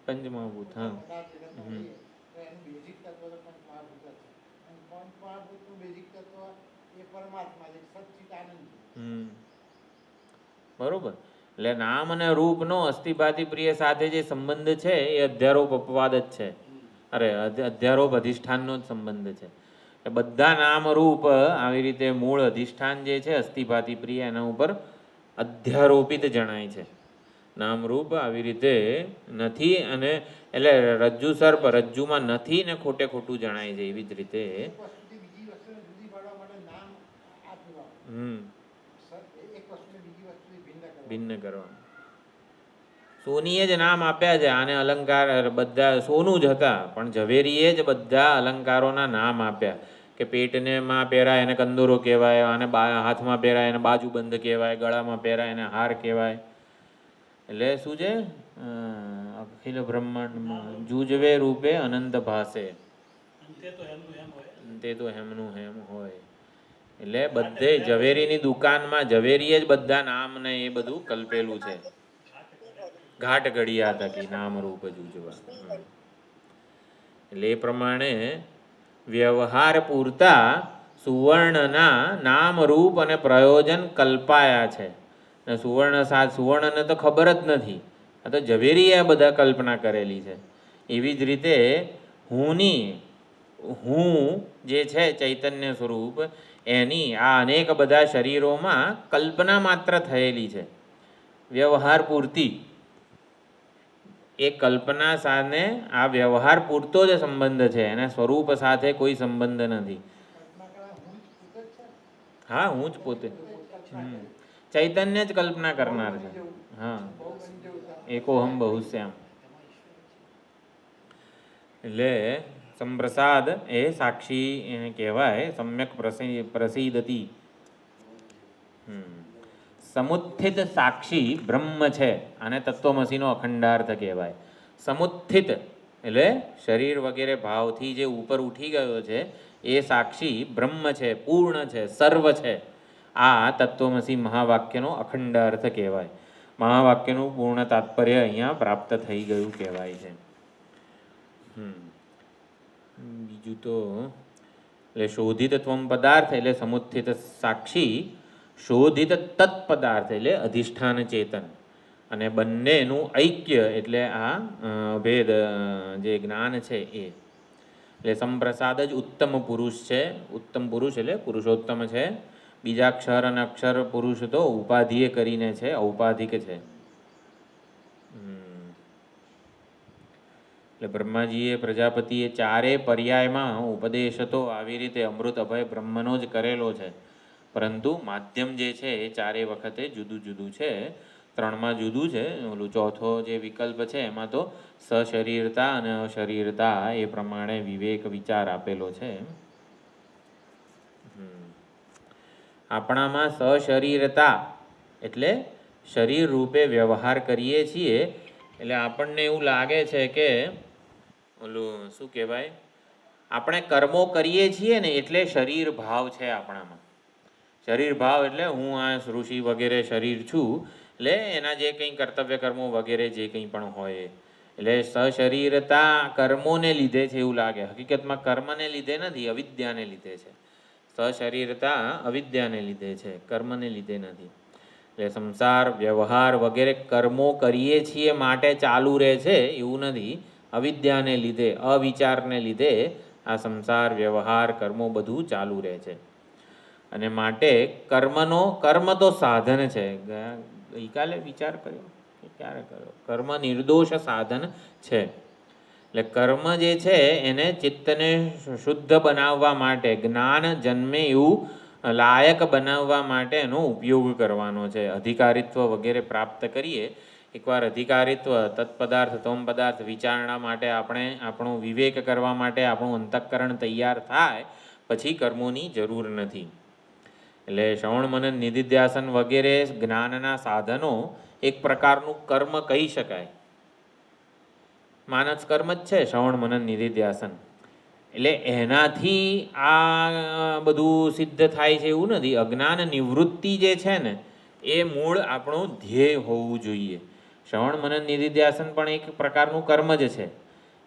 પંચમહાભૂત, હા. બરોબર. એટલે નામ અને રૂપનો અસ્થિભાતિ પ્રિય સાથે જે સંબંધ છે એ અધ્યારોપ અપવાદ જ છે. અધ્યારોપ અધિષ્ઠાનનો જ સંબંધ છે. બધા નામ રૂપ આવી રીતે મૂળ અધિષ્ઠાન જે છે અસ્થિભાતિ પ્રિય, એના ઉપર અધ્યારોપિત જણાય છે. નામરૂપ આવી રીતે નથી, અને એટલે રજ્જુ સર્પ રજ્જુમાં નથી ને ખોટે ખોટું જણાય છે. એવી જ રીતે ભિન્ન કરવાનું. સોનીએ જ નામ આપ્યા છે આને. અલંકાર બધા સોનું જ હતા, પણ ઝવેરીએ જ બધા અલંકારોના નામ આપ્યા કે પેટને માં પહેરાય એને કંદોરો કહેવાય, આને હાથમાં પહેરાય એને બાજુબંધ કહેવાય, ગળામાં પહેરાય એને હાર કહેવાય. એટલે શું છે? અખિલ બ્રહ્માંડમાં જુજવે રૂપે અનંત ભાસે, તે તો હેમનું હેમ હોય. એટલે બધે ઝવેરીની દુકાનમાં ઝવેરીએ જ બધા નામ ને એ બધું કલ્પેલું છે. ઘાટ ઘડિયા થકી નામ રૂપ જુજવા. એટલે એ પ્રમાણે વ્યવહાર પૂરતા સુવર્ણના નામ રૂપ અને પ્રયોજન કલ્પાયા છે. સુવર્ણને તો ખબર જ નથી, આ તો ઝવેરીએ બધા કલ્પના કરેલી છે. એવી જ રીતે હું જે છે ચૈતન્ય સ્વરૂપ, એની આ અનેક બધા શરીરોમાં કલ્પના માત્ર થયેલી છે, વ્યવહાર પૂરતી. એ કલ્પના સાથે આ વ્યવહાર પૂરતો જ સંબંધ છે, એને સ્વરૂપ સાથે કોઈ સંબંધ નથી. હા, હું જ પોતે. ચૈતન્ય જ કલ્પના કરનાર છે. હા, એકોહમ બહુશ્યામ. એટલે સંપ્રસાદ એ સાક્ષી કહેવાય. સમ્યક પ્રસિદ્ધતી. સમુત્થિત સાક્ષી બ્રહ્મ છે. આને તત્વમસીનો અખંડાર્થ કહેવાય. સમુત્થિત એટલે શરીર વગેરે ભાવથી જે ઉપર ઉઠી ગયો છે એ સાક્ષી બ્રહ્મ છે, પૂર્ણ છે, સર્વ છે. આ તત્વમસી મહાવાક્યનો અખંડ અર્થ કહેવાય. મહાવાક્યનું પૂર્ણ તાત્પર્ય અહીંયા પ્રાપ્ત થઈ ગયું કહેવાય છે. બીજું તો એટલે શોધિત ત્વમ પદાર્થ એટલે સમુત્થિત સાક્ષી, શોધિત તત્પદાર્થ એટલે અધિષ્ઠાન ચેતન, અને બંનેનું ઐક્ય એટલે આ ભેદ જે જ્ઞાન છે એ. એટલે સંપ્રસાદ જ ઉત્તમ પુરુષ છે. ઉત્તમ પુરુષ એટલે પુરુષોત્તમ છે. બીજા અક્ષર અને અક્ષર પુરુષ તો ઉપાધિએ કરીને છે, ઔપાધિક છે. એટલે બ્રહ્માજીએ પ્રજાપતિએ ચારે પર્યાયમાં ઉપદેશ તો આવી રીતે અમૃત અભય બ્રહ્મનો જ કરેલો છે, પરંતુ માધ્યમ જે છે એ ચારે વખતે જુદું જુદું છે. ત્રણમાં જુદું છે. ઓલું ચોથો જે વિકલ્પ છે એમાં તો સશરીરતા અને અશરીરતા એ પ્રમાણે વિવેક વિચાર આપેલો છે. આપણામાં સશરીરતા એટલે શરીર રૂપે વ્યવહાર કરીએ છીએ એટલે આપણને એવું લાગે છે કે ઓલું શું કહેવાય, આપણે કર્મો કરીએ છીએ ને એટલે શરીર ભાવ છે આપણામાં. શરીર ભાવ એટલે હું આ ઋષિ વગેરે શરીર છું, એટલે એના જે કંઈ કર્તવ્ય કર્મો વગેરે જે કંઈ પણ હોય એટલે સશરીરતા કર્મોને લીધે છે એવું લાગે. હકીકતમાં કર્મને લીધે નથી, અવિદ્યાને લીધે છે. સશરીરતા અવિદ્યાને લીધે છે, કર્મને લીધે નથી. એટલે સંસાર વ્યવહાર વગેરે કર્મો કરીએ છીએ માટે ચાલુ રહે છે એવું નથી. અવિદ્યાને લીધે, અવિચારને લીધે આ સંસાર વ્યવહાર કર્મો બધું ચાલુ રહે છે. અને માટે કર્મ તો સાધન છે. ગઈકાલે વિચાર કર્યો કે ક્યારે કર્યો, કર્મ નિર્દોષ સાધન છે. એટલે કર્મ જે છે એને ચિત્તને શુદ્ધ બનાવવા માટે, જ્ઞાન જન્મે એવું લાયક બનાવવા માટે એનો ઉપયોગ કરવાનો છે. અધિકારીત્વ વગેરે પ્રાપ્ત કરીએ. એકવાર અધિકારીત્વ તત્પદાર્થ ત્વમ પદાર્થ વિચારણા માટે આપણે આપણો વિવેક કરવા માટે આપણું અંતઃકરણ તૈયાર થાય પછી કર્મોની જરૂર નથી. એટલે શ્રવણ મનન નિધિધ્યાસન વગેરે જ્ઞાનના સાધનો એક પ્રકારનું કર્મ કહી શકાય. માનસ કર્મ જ છે શ્રવણ મનન નિધિધ્યાસન. એટલે એનાથી આ બધું સિદ્ધ થાય છે એવું નથી. અજ્ઞાન નિવૃત્તિ જે છે ને એ મૂળ આપણું ધ્યેય હોવું જોઈએ. શ્રવણ મનન નિધિધ્યાસન પણ એક પ્રકારનું કર્મ જ છે.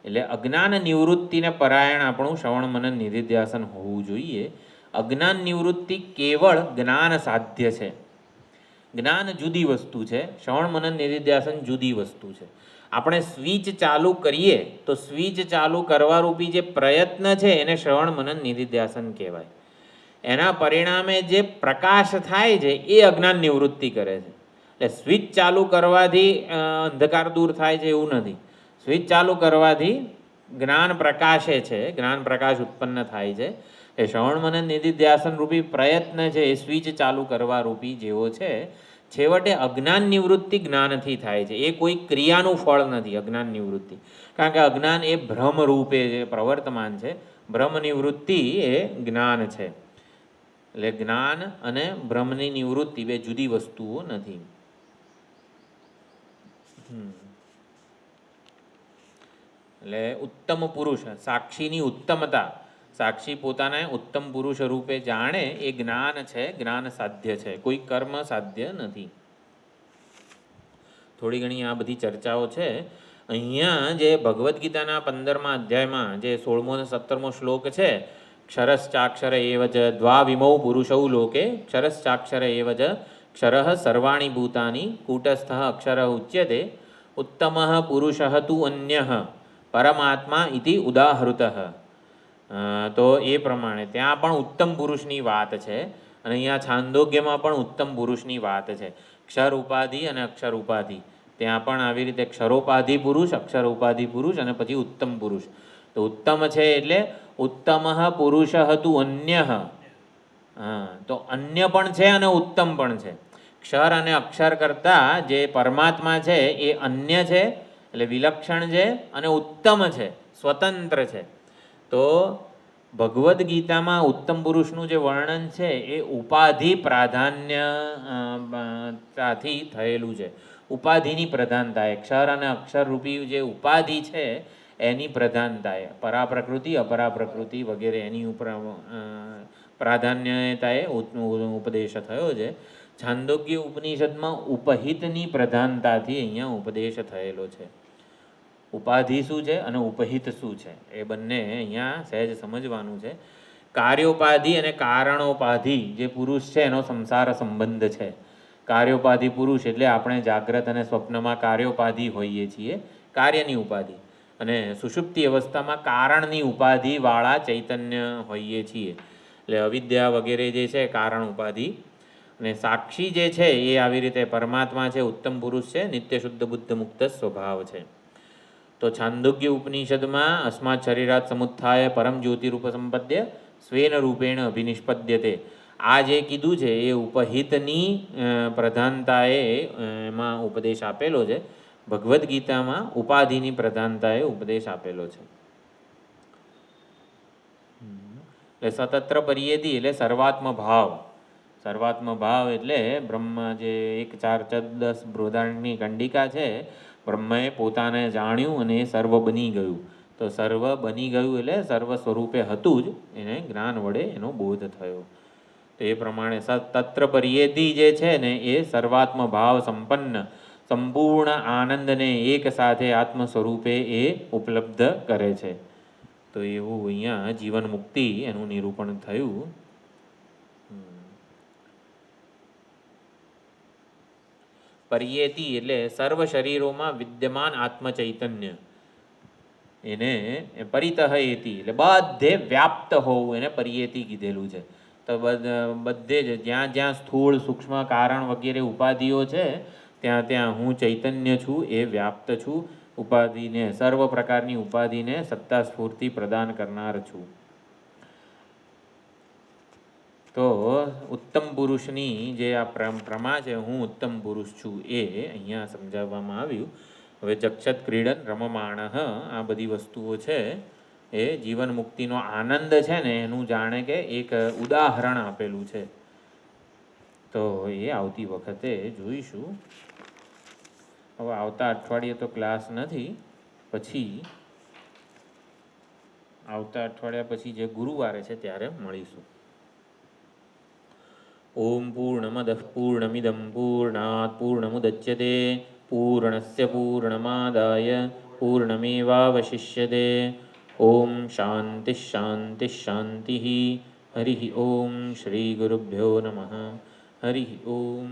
એટલે અજ્ઞાન નિવૃત્તિને પરાયણ આપણું શ્રવણ મનન નિધિધ્યાસન હોવું જોઈએ. અજ્ઞાન નિવૃત્તિ કેવળ જ્ઞાન સાધ્ય છે. જ્ઞાન જુદી વસ્તુ છે, શ્રવણ મનન નિધિધ્યાસન જુદી વસ્તુ છે. આપણે સ્વિચ ચાલુ કરીએ તો સ્વિચ ચાલુ કરવા રૂપી જે પ્રયત્ન છે એને શ્રવણ મનન નિધિધ્યાસન કહેવાય. એના પરિણામે જે પ્રકાશ થાય છે એ અજ્ઞાન નિવૃત્તિ કરે છે. એટલે સ્વિચ ચાલુ કરવાથી અંધકાર દૂર થાય છે એવું નથી. સ્વિચ ચાલુ કરવાથી જ્ઞાન પ્રકાશે છે, જ્ઞાન પ્રકાશ ઉત્પન્ન થાય છે. એ શ્રવણ મનન નિધિધ્યાસન રૂપી પ્રયત્ન છે એ સ્વિચ ચાલુ કરવા રૂપી જેવો છે. છેવટે અજ્ઞાન નિવૃત્તિ જ્ઞાનથી થાય છે. એ કોઈ ક્રિયાનું ફળ નથી અજ્ઞાન નિવૃત્તિ. કારણ કે અજ્ઞાન એ ભ્રમ રૂપે જે પ્રવર્તમાન છે. ભ્રમ નિવૃત્તિ એ જ્ઞાન છે. એટલે જ્ઞાન અને ભ્રમની નિવૃત્તિ બે જુદી વસ્તુઓ નથી. એટલે ઉત્તમ પુરુષ, સાક્ષીની ઉત્તમતા, સાક્ષી પોતાને ઉત્તમ પુરુષ રૂપે જાણે એ જ્ઞાન છે, જ્ઞાન સાધ્ય છે, કોઈ કર્મ સાધ્ય નથી. થોડી ઘણી આ બધી ચર્ચાઓ છે. અહીંયા જે ભગવદ્ ગીતાના 15મા અધ્યાયમાં જે 16મો અને 17મો શ્લોક છે, ક્ષરશ્ચાક્ષર એવ જ દ્વાવિમૌ પુરુષૌ લોકે ક્ષરશ્ચાક્ષર એવ જ ક્ષરઃ સર્વાણી ભૂતાની કૂટસ્થ અક્ષર ઉચ્યતે ઉત્તમ પુરુષ તુ અન્યઃ પરમાત્મા ઇતિ ઉદાહૃતઃ. તો એ પ્રમાણે ત્યાં પણ ઉત્તમ પુરુષની વાત છે અને અહીંયા છાંદોગ્યમાં પણ ઉત્તમ પુરુષની વાત છે. ક્ષર ઉપાધિ અને અક્ષર ઉપાધિ ત્યાં પણ આવી રીતે ક્ષરોપાધિ પુરુષ, અક્ષર ઉપાધિ પુરુષ અને પછી ઉત્તમ પુરુષ. તો ઉત્તમ છે એટલે ઉત્તમ પુરુષ તુ અન્યઃ, હા, તો અન્ય પણ છે અને ઉત્તમ પણ છે. ક્ષર અને અક્ષર કરતાં જે પરમાત્મા છે એ અન્ય છે, એટલે વિલક્ષણ છે, અને ઉત્તમ છે, સ્વતંત્ર છે. તો ભગવદ્ ગીતામાં ઉત્તમ પુરુષનું જે વર્ણન છે એ ઉપાધિ પ્રાધાન્યતાથી થયેલું છે. ઉપાધિની પ્રધાનતાએ, ક્ષર અને અક્ષર રૂપી જે ઉપાધિ છે એની પ્રધાનતાએ, પરાપ્રકૃતિ અપરાપ્રકૃતિ વગેરે એની ઉપર પ્રાધાન્યતાએ ઉપદેશ થયો છે. છાંદોગ્ય ઉપનિષદમાં ઉપહિતની પ્રધાનતાથી અહીંયા ઉપદેશ થયેલો છે. ઉપાધિ શું છે અને ઉપહિત શું છે એ બંને અહીંયા સહેજ સમજવાનું છે. કાર્યોપાધિ અને કારણોપાધિ જે પુરુષ છે એનો સંસાર સંબંધ છે. કાર્યોપાધિ પુરુષ એટલે આપણે જાગ્રત અને સ્વપ્નમાં કાર્યોપાધિ હોઈએ છીએ, કાર્યની ઉપાધિ, અને સુષુપ્તિ અવસ્થામાં કારણની ઉપાધિવાળા ચૈતન્ય હોઈએ છીએ, એટલે અવિદ્યા વગેરે જે છે કારણ ઉપાધિ. અને સાક્ષી જે છે એ આવી રીતે પરમાત્મા છે, ઉત્તમ પુરુષ છે, નિત્ય શુદ્ધ બુદ્ધ મુક્ત સ્વભાવ છે. તો છાંદોગ્ય ઉપનિષદમાં અસ્માત શરીરાત સમુત્થાય પરમ જ્યોતિરૂપ સંપદ્ય સ્વેન રૂપેણ અભિનિષ્પદ્યતે, આ જે કીધું છે એ ઉપહિતની પ્રધાનતાએ એમાં ઉપદેશ આપેલો છે. ભગવદ્ ગીતામાં ઉપાધિની પ્રધાનતાએ ઉપદેશ આપેલો છે. એટલે સતત્ર પર્યેતી એટલે સર્વાત્મ ભાવ. સર્વાત્મ ભાવ એટલે બ્રહ્મ જે 1-4-10 બૃહદારણ્યની કંડિકા છે, બ્રહ્મએ પોતાને જાણ્યું અને એ સર્વ બની ગયું. તો સર્વ બની ગયું એટલે સર્વ સ્વરૂપે હતું જ, એને જ્ઞાન વડે એનો બોધ થયો. તો એ પ્રમાણે તત્ર પર્યેતી જે છે ને એ સર્વાત્મ ભાવ સંપન્ન સંપૂર્ણ આનંદને એક સાથે આત્મ સ્વરૂપે એ ઉપલબ્ધ કરે છે. તો એવું અહીંયા જીવન મુક્તિ એનું નિરૂપણ થયું. પર્યેતી એટલે સર્વ શરીરોમાં વિદ્યમાન આત્મ ચૈતન્ય, એને પરિતઃ એતી એટલે બધે વ્યાપ્ત હોવું, એને પર્યેતી કીધેલું છે. તો બધે જ જ્યાં જ્યાં સ્થૂળ સૂક્ષ્મ કારણ વગેરે ઉપાધિઓ છે ત્યાં ત્યાં હું ચૈતન્ય છું, એ વ્યાપ્ત છું. ઉપાધિને, સર્વ પ્રકારની ઉપાધિને સત્તા સ્ફૂર્તિ પ્રદાન કરનાર છું. તો ઉત્તમ પુરુષની જે આ પ્રમા છે, હું ઉત્તમ પુરુષ છું, એ અહીંયા સમજાવવામાં આવ્યું. હવે ચક્ષત ક્રીડન રમમાણ, આ બધી વસ્તુઓ છે એ જીવન મુક્તિનો આનંદ છે ને એનું જાણે કે એક ઉદાહરણ આપેલું છે. તો એ આવતી વખતે જોઈશું. હવે આવતા અઠવાડિયે તો ક્લાસ નથી, પછી આવતા અઠવાડિયા પછી જે ગુરુવારે છે ત્યારે મળીશું. ઓમ પૂર્ણમદઃ પૂર્ણમિદં પૂર્ણાત પૂર્ણમુદચ્યતે પૂર્ણસ્ય પૂર્ણમાદાય પૂર્ણમેવાવશિષ્યતે. ઓમ શાંતિ શાંતિ શાંતિ. હરિ ઓમ શ્રી ગુરુભ્યો નમઃ. હરિ ઓમ.